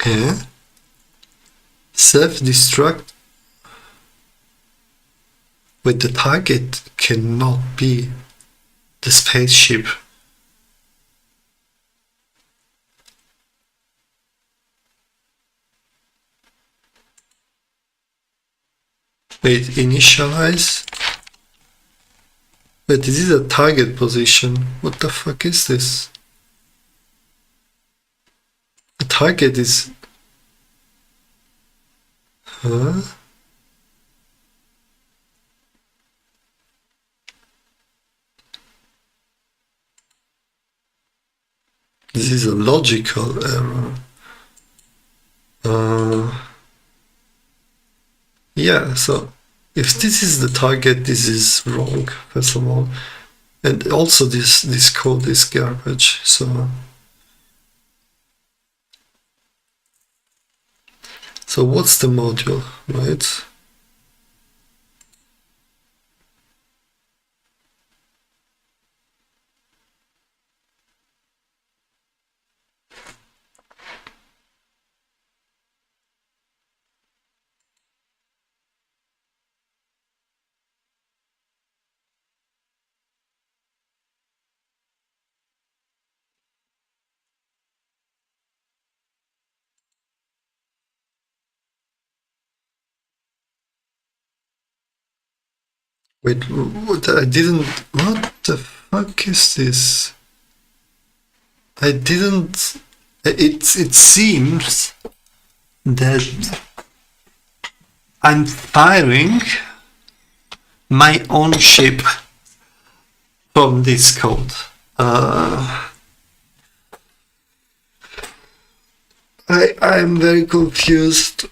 Yeah. Self-destruct. But the target cannot be the spaceship. Wait, initialize? Wait, this is a target position. What the fuck is this? The target is... Huh? This is a logical error. Yeah, so if this is the target, this is wrong, first of all. And also this code is garbage, so what's the module, right? Wait, what? I didn't. What the fuck is this? I didn't. It seems that I'm firing my own ship from this code. I'm very confused.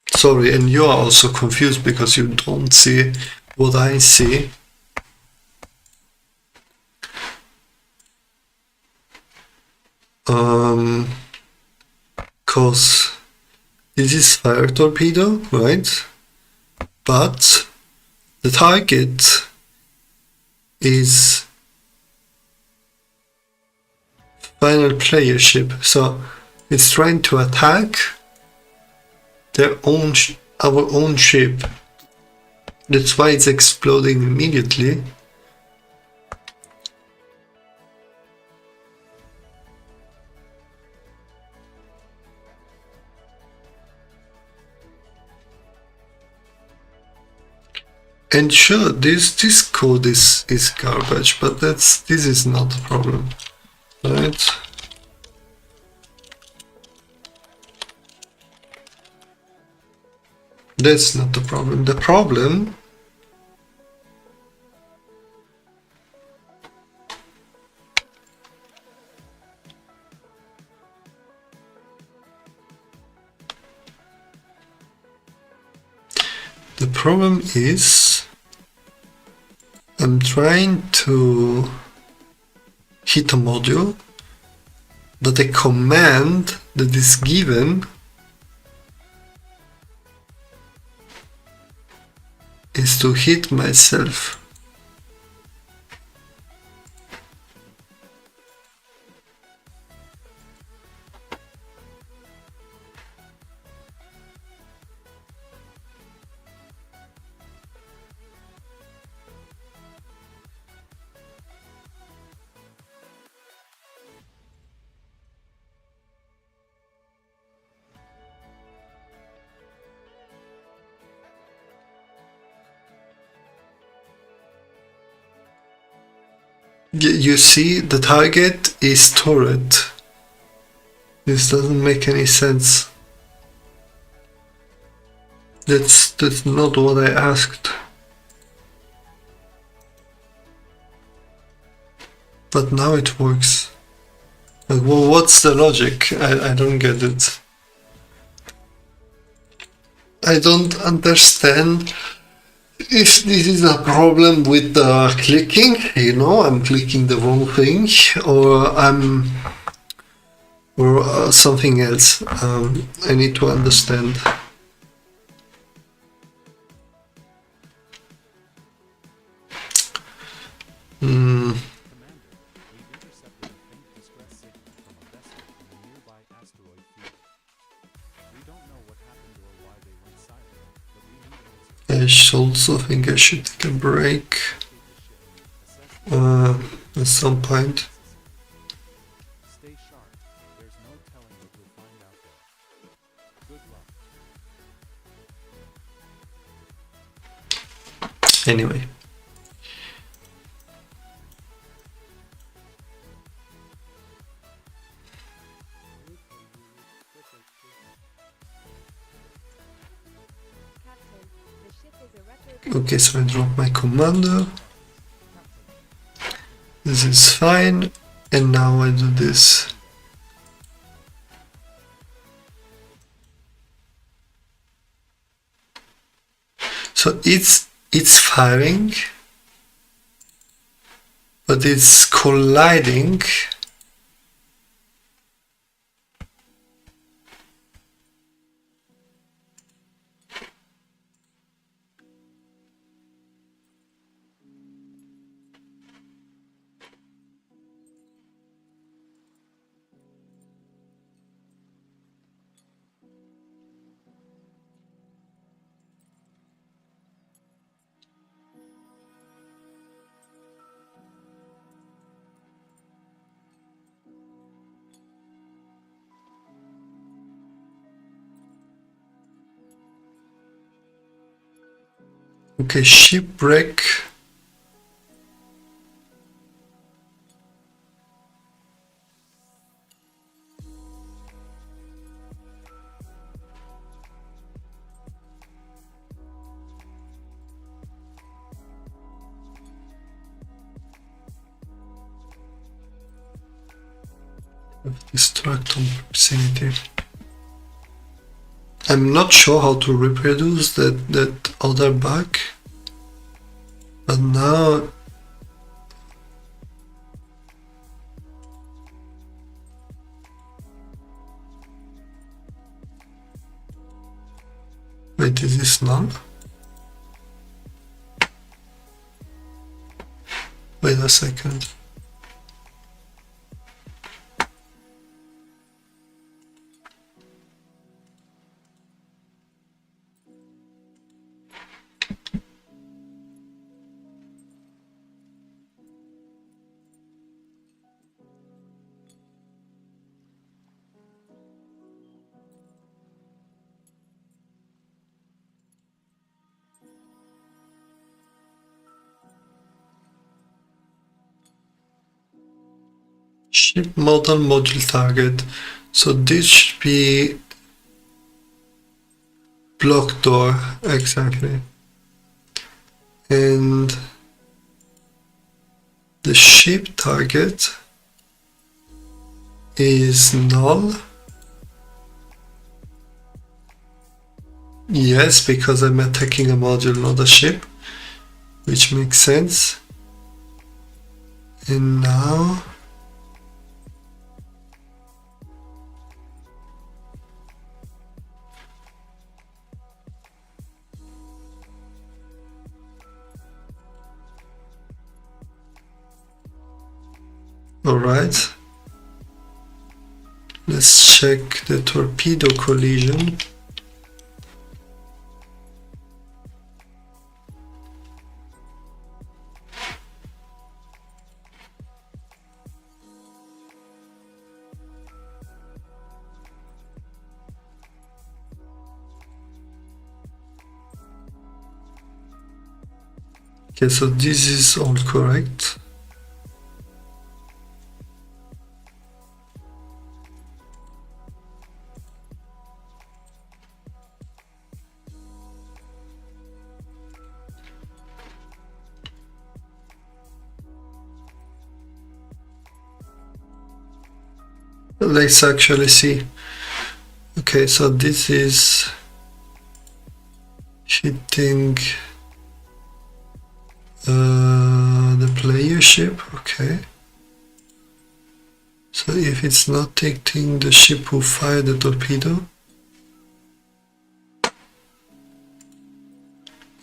Sorry, and you are also confused because you don't see what I see. Cause this is fire torpedo, right? But the target is final player ship, so it's trying to attack their own our own ship. That's why it's exploding immediately. And sure, this code is garbage, but this is not a problem, right? That's not the problem. The problem is I'm trying to hit a module, but the command that is given is to hit myself. You see, the target is turret. This doesn't make any sense. That's not what I asked. But now it works. Like, well, what's the logic? I don't get it. I don't understand if this is a problem with the clicking, you know, I'm clicking the wrong thing, or something else. I need to understand. Commander, we've intercepted a faint distress signal from a vessel in a nearby asteroid field. We don't know what happened or why they went silent, but we need answers. I also think I should take a break at some point. Stay sharp. There's no telling what you'll find out there. Good luck. Anyway. Captain, the ship is a retrograde Okay, so I drop my commander. This is fine. And now I do this. So it's firing, but it's colliding. Okay, shipwreck. Destruct on proximity. I'm not sure how to reproduce that other bug, but now wait, is this null? Wait a second. Ship model module target. So this should be block door, exactly. And the ship target is null. Yes, because I'm attacking a module, not a ship, which makes sense. And now alright, let's check the torpedo collision. Okay, so this is all correct. Let's actually see. Okay, so this is hitting the player ship. Okay. So if it's not hitting the ship who fired the torpedo.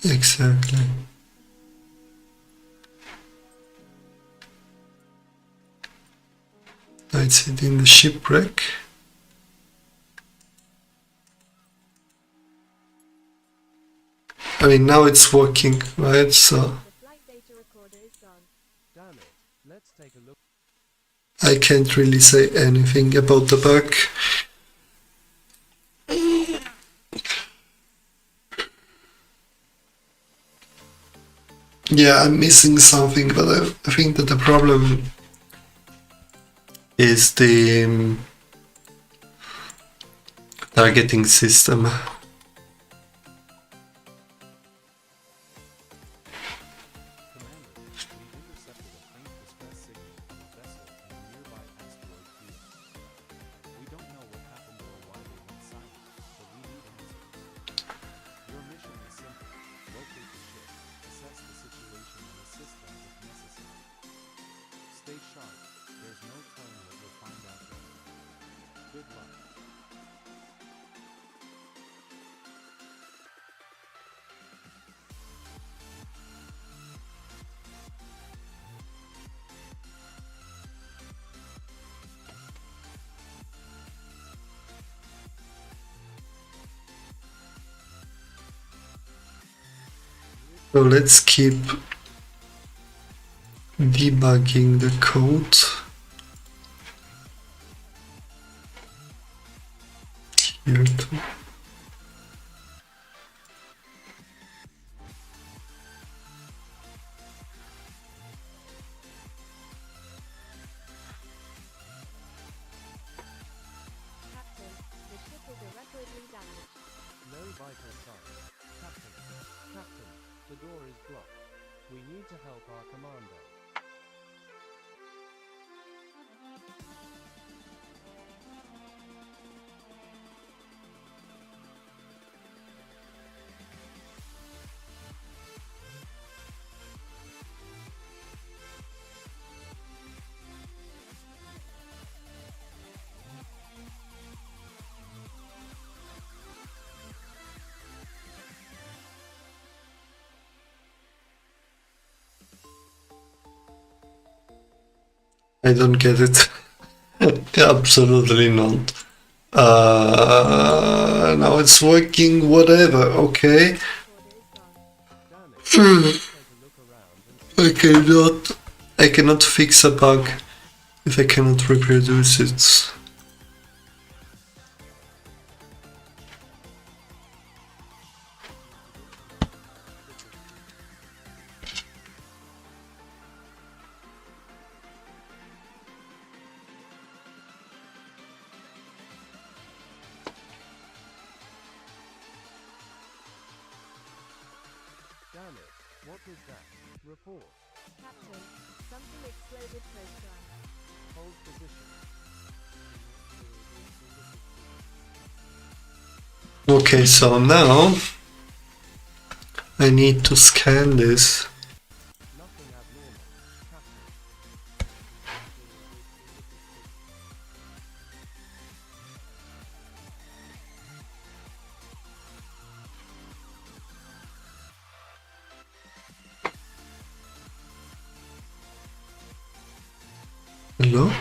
Exactly. Now it's hitting the shipwreck. I mean, now it's working, right? So The flight data recorder is gone. Damn it. Let's take a look. I can't really say anything about the bug. Yeah, I'm missing something, but I think that the problem is the targeting system. So let's keep debugging the code. Here too. Captain, the ship is irreparably damaged. No vital signs. Captain. Captain, the door is blocked. We need to help our commander. I don't get it. Absolutely not. Now it's working, whatever, okay. Order is gone. Damn it. Take a look around and I cannot fix a bug if I cannot reproduce it. damn it. What was that? Report. Captain, something exploded close to us. Hold position. Okay, so now I need to scan this. Nothing abnormal. Captain. Hello?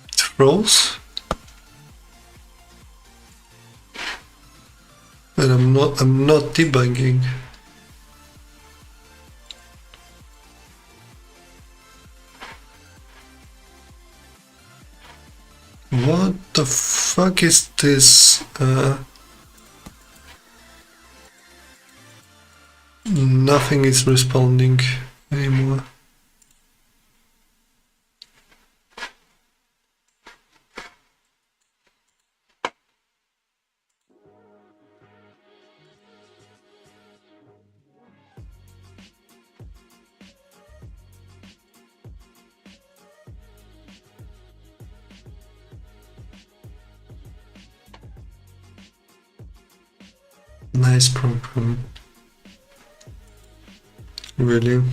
It froze? But I'm not debugging. What the fuck is this? Nothing is responding anymore. Nice program. Really?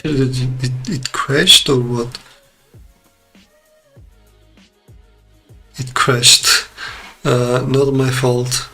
It crashed or what? It crashed. Not my fault.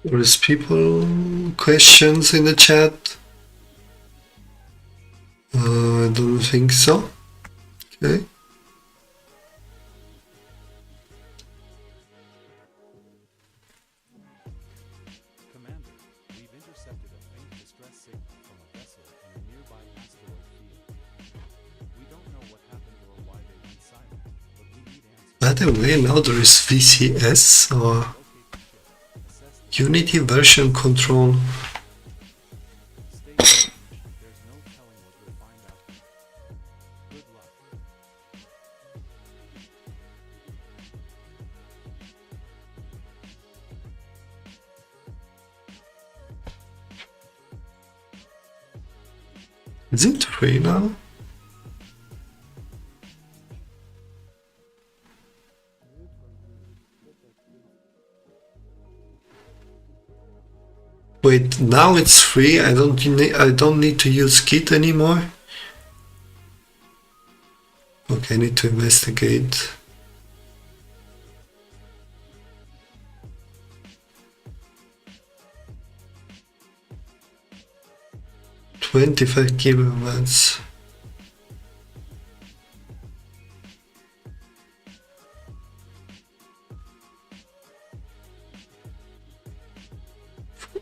There is people questions in the chat. I don't think so. Okay. Commander, we've intercepted a faint distress signal from a vessel in a nearby asteroid field. We don't know what happened or why they went silent, but we need answers. By the way, now there is VCS or Locate the ship, assess the Unity version control. stay tuned. There's no telling what we'll find out there. Good luck. Is it free now? Wait, now it's free. I don't need to use Git anymore. Okay, I need to investigate. $25 kilowatts.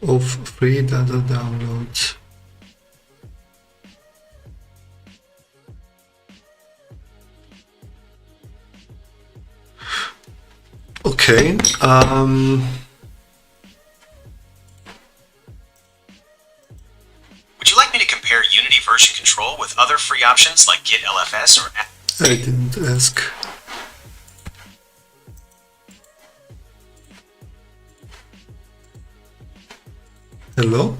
Of free data downloads. Okay. Would you like me to compare Unity version control with other free options like Git LFS or... I didn't ask. Hello?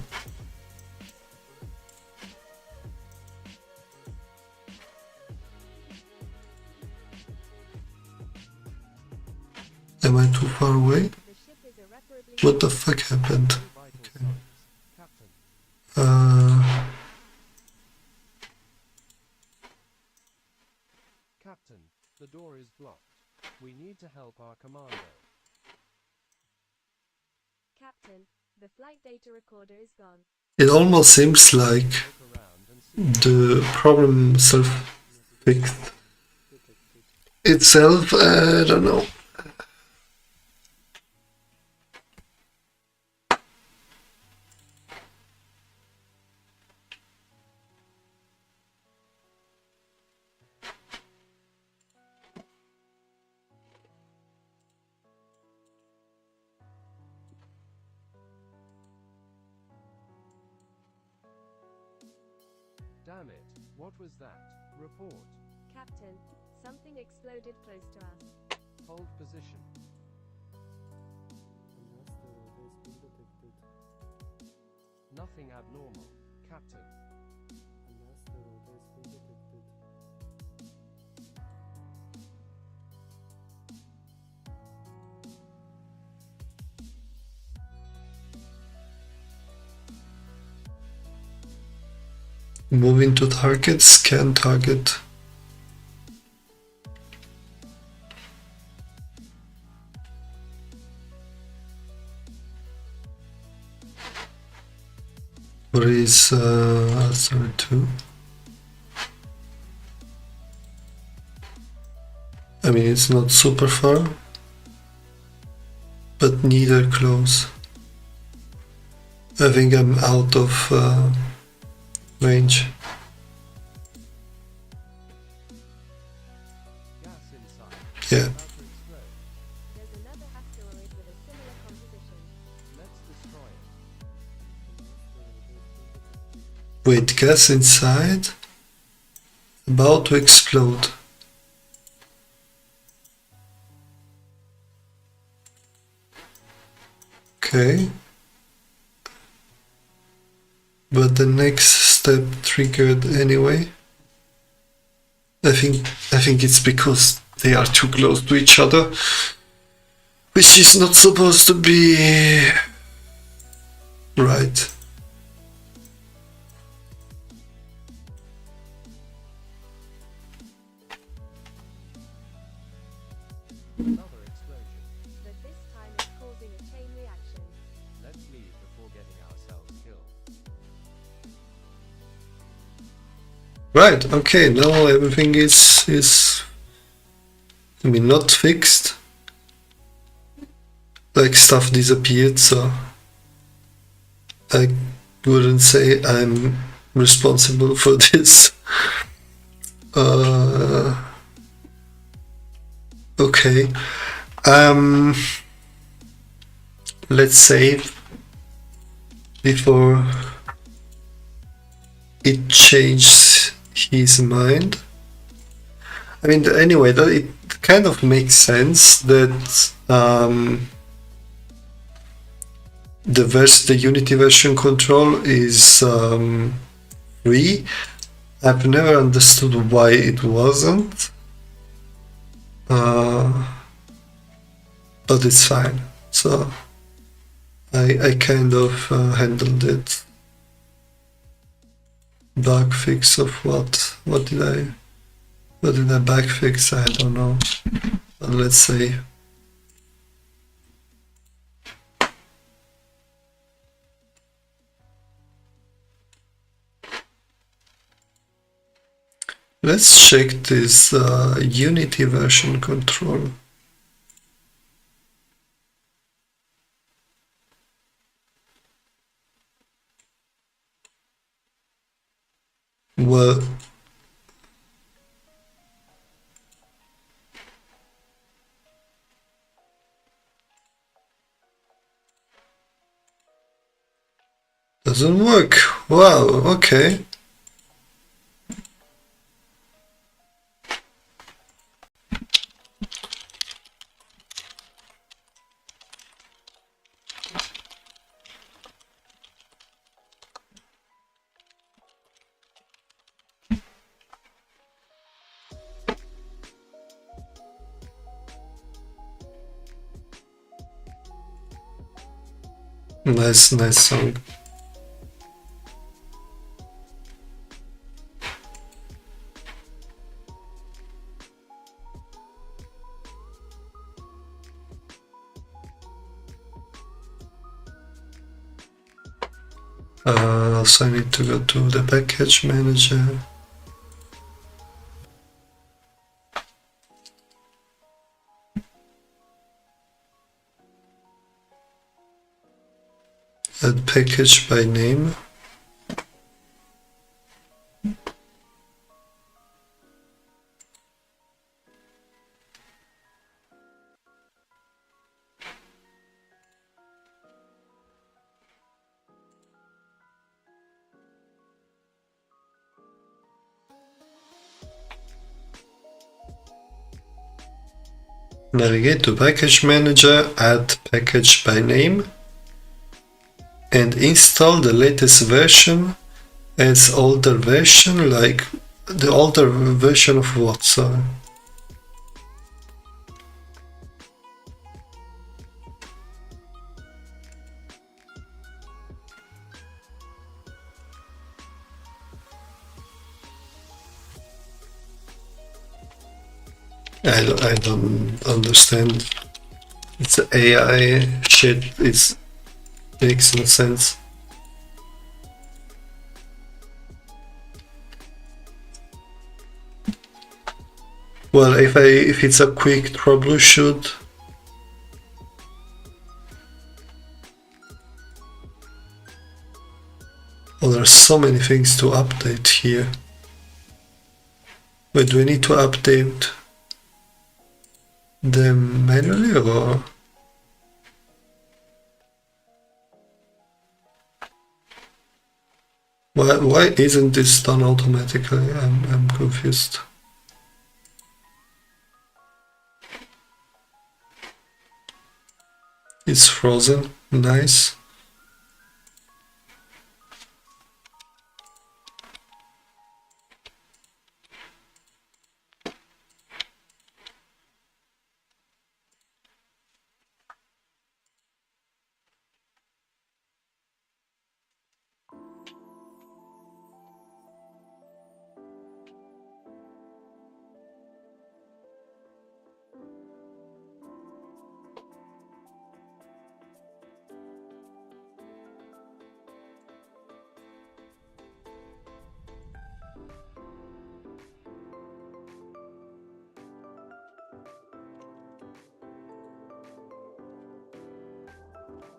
Am I too far away? The ship is irreparably What the fuck happened? Vital signs. Captain. Captain, the door is blocked. We need to help our commando. Captain, the flight data recorder is gone. It almost seems like Look around and see. the problem self-fixed itself. I don't know. Damn it, what was that? Report. Captain, something exploded close to us. Hold position. Nothing abnormal, Captain. Moving to target, scan target. What is sorry, 2? I mean, it's not super far, but neither close. I think I'm out of range. Gas inside. Yeah. About to explode. There's another asteroid with a similar composition. Let's destroy it. Wait, gas inside? About to explode. Okay. But the next step triggered anyway. I think it's because they are too close to each other, which is not supposed to be right. Another explosion. But this time it's causing a chain reaction. Let's leave before getting ourselves killed. Right, okay, now everything is I mean, not fixed. Like, stuff disappeared, so I wouldn't say I'm responsible for this. Okay. Let's save before it changes his mind. I mean, anyway, it kind of makes sense that the Unity version control is free. I've never understood why it wasn't, but it's fine. So I kind of handled it. Bug fix of what? What did I bug fix? I don't know. But let's say. Let's check this Unity version control. Well, doesn't work. Wow, okay. Nice song. Also I need to go to the package manager. Add package by name. Navigate to package manager, add package by name, and install the latest version as older version, like the older version of what, sorry? I don't understand. It's AI shit, it makes no sense. Well, if it's a quick troubleshoot, well, there are so many things to update here. Wait, do I need to update them manually or? Why isn't this done automatically? I'm confused. It's frozen. Nice.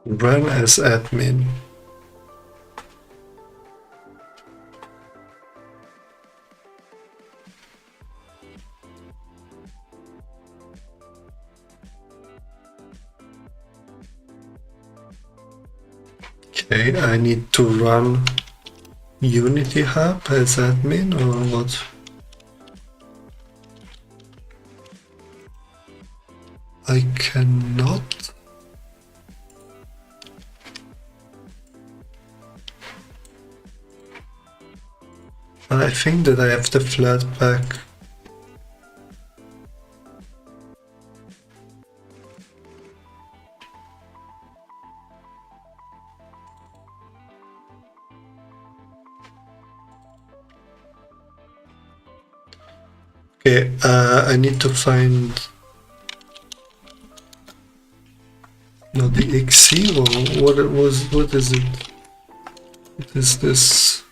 Run as admin. Okay, I need to run Unity Hub as admin or what? I cannot. I think that I have the Flatpak. Okay, I need to find not the XC or what it was. What is it? What is this?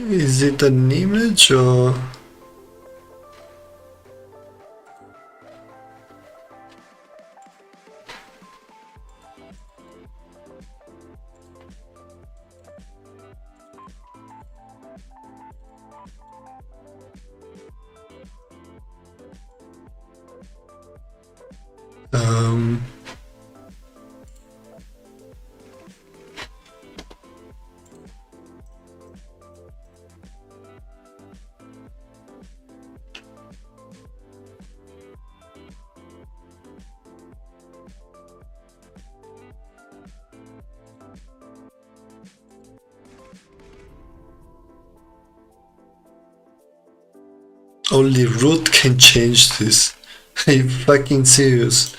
Is it an image or? Um, only root can change this. Are you fucking serious?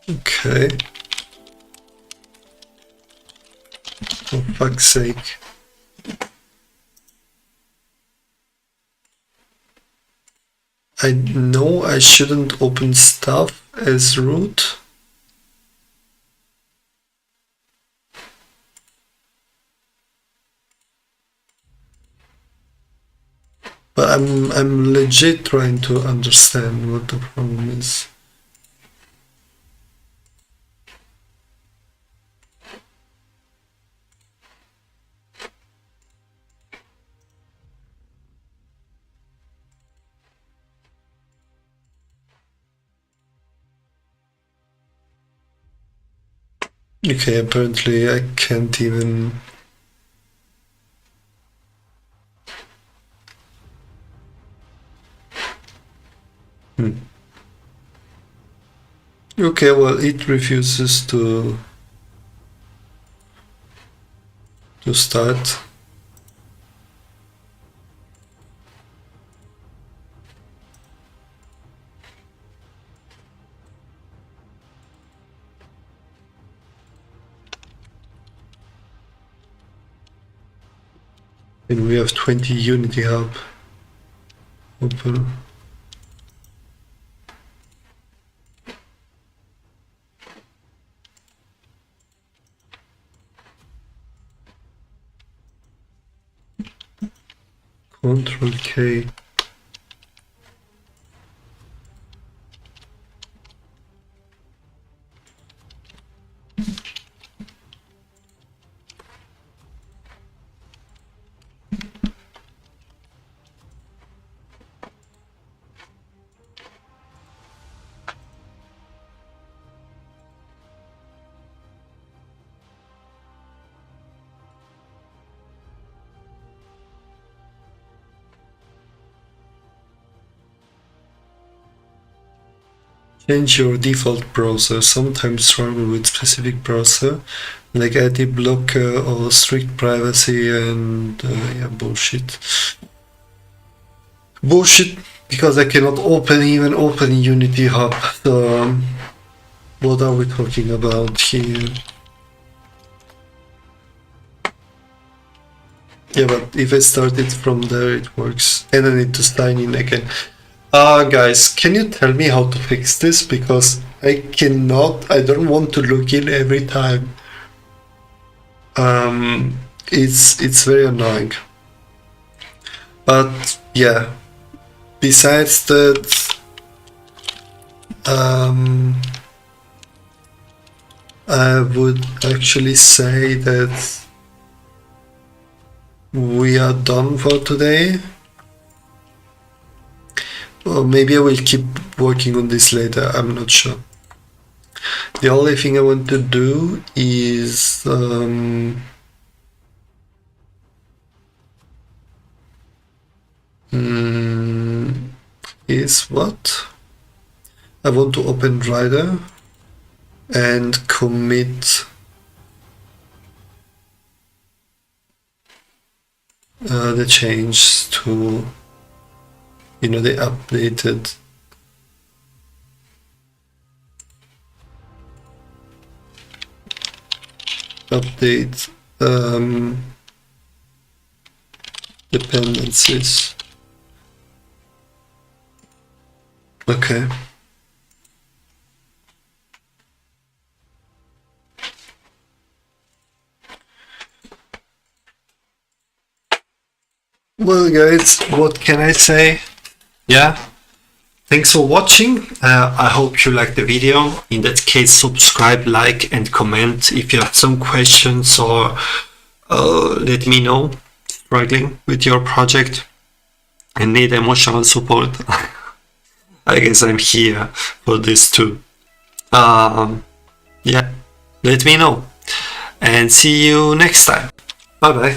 Okay. For fuck's sake. I know I shouldn't open stuff as root. But I'm legit trying to understand what the problem is. Okay, apparently I can't even... Okay, well, it refuses to start. And we have 20 Unity Hub open. Control K. Change your default browser. Sometimes struggle with specific browser, like IT blocker or strict privacy and yeah, bullshit. Bullshit, because I cannot even open Unity Hub. So, what are we talking about here? Yeah, but if I start it from there, it works. And I need to sign in again. Guys, can you tell me how to fix this? Because I don't want to log in every time. It's very annoying. But yeah, besides that, I would actually say that we are done for today. Or maybe I will keep working on this later, I'm not sure. The only thing I want to do is what? I want to open Rider and commit the change to, you know, the updated update dependencies. Okay. Well, guys, what can I say? Yeah, thanks for watching. I hope you liked the video. In that case, subscribe, like, and comment if you have some questions, or let me know struggling with your project and need emotional support. I guess I'm here for this too. Yeah, let me know, and see you next time. Bye bye.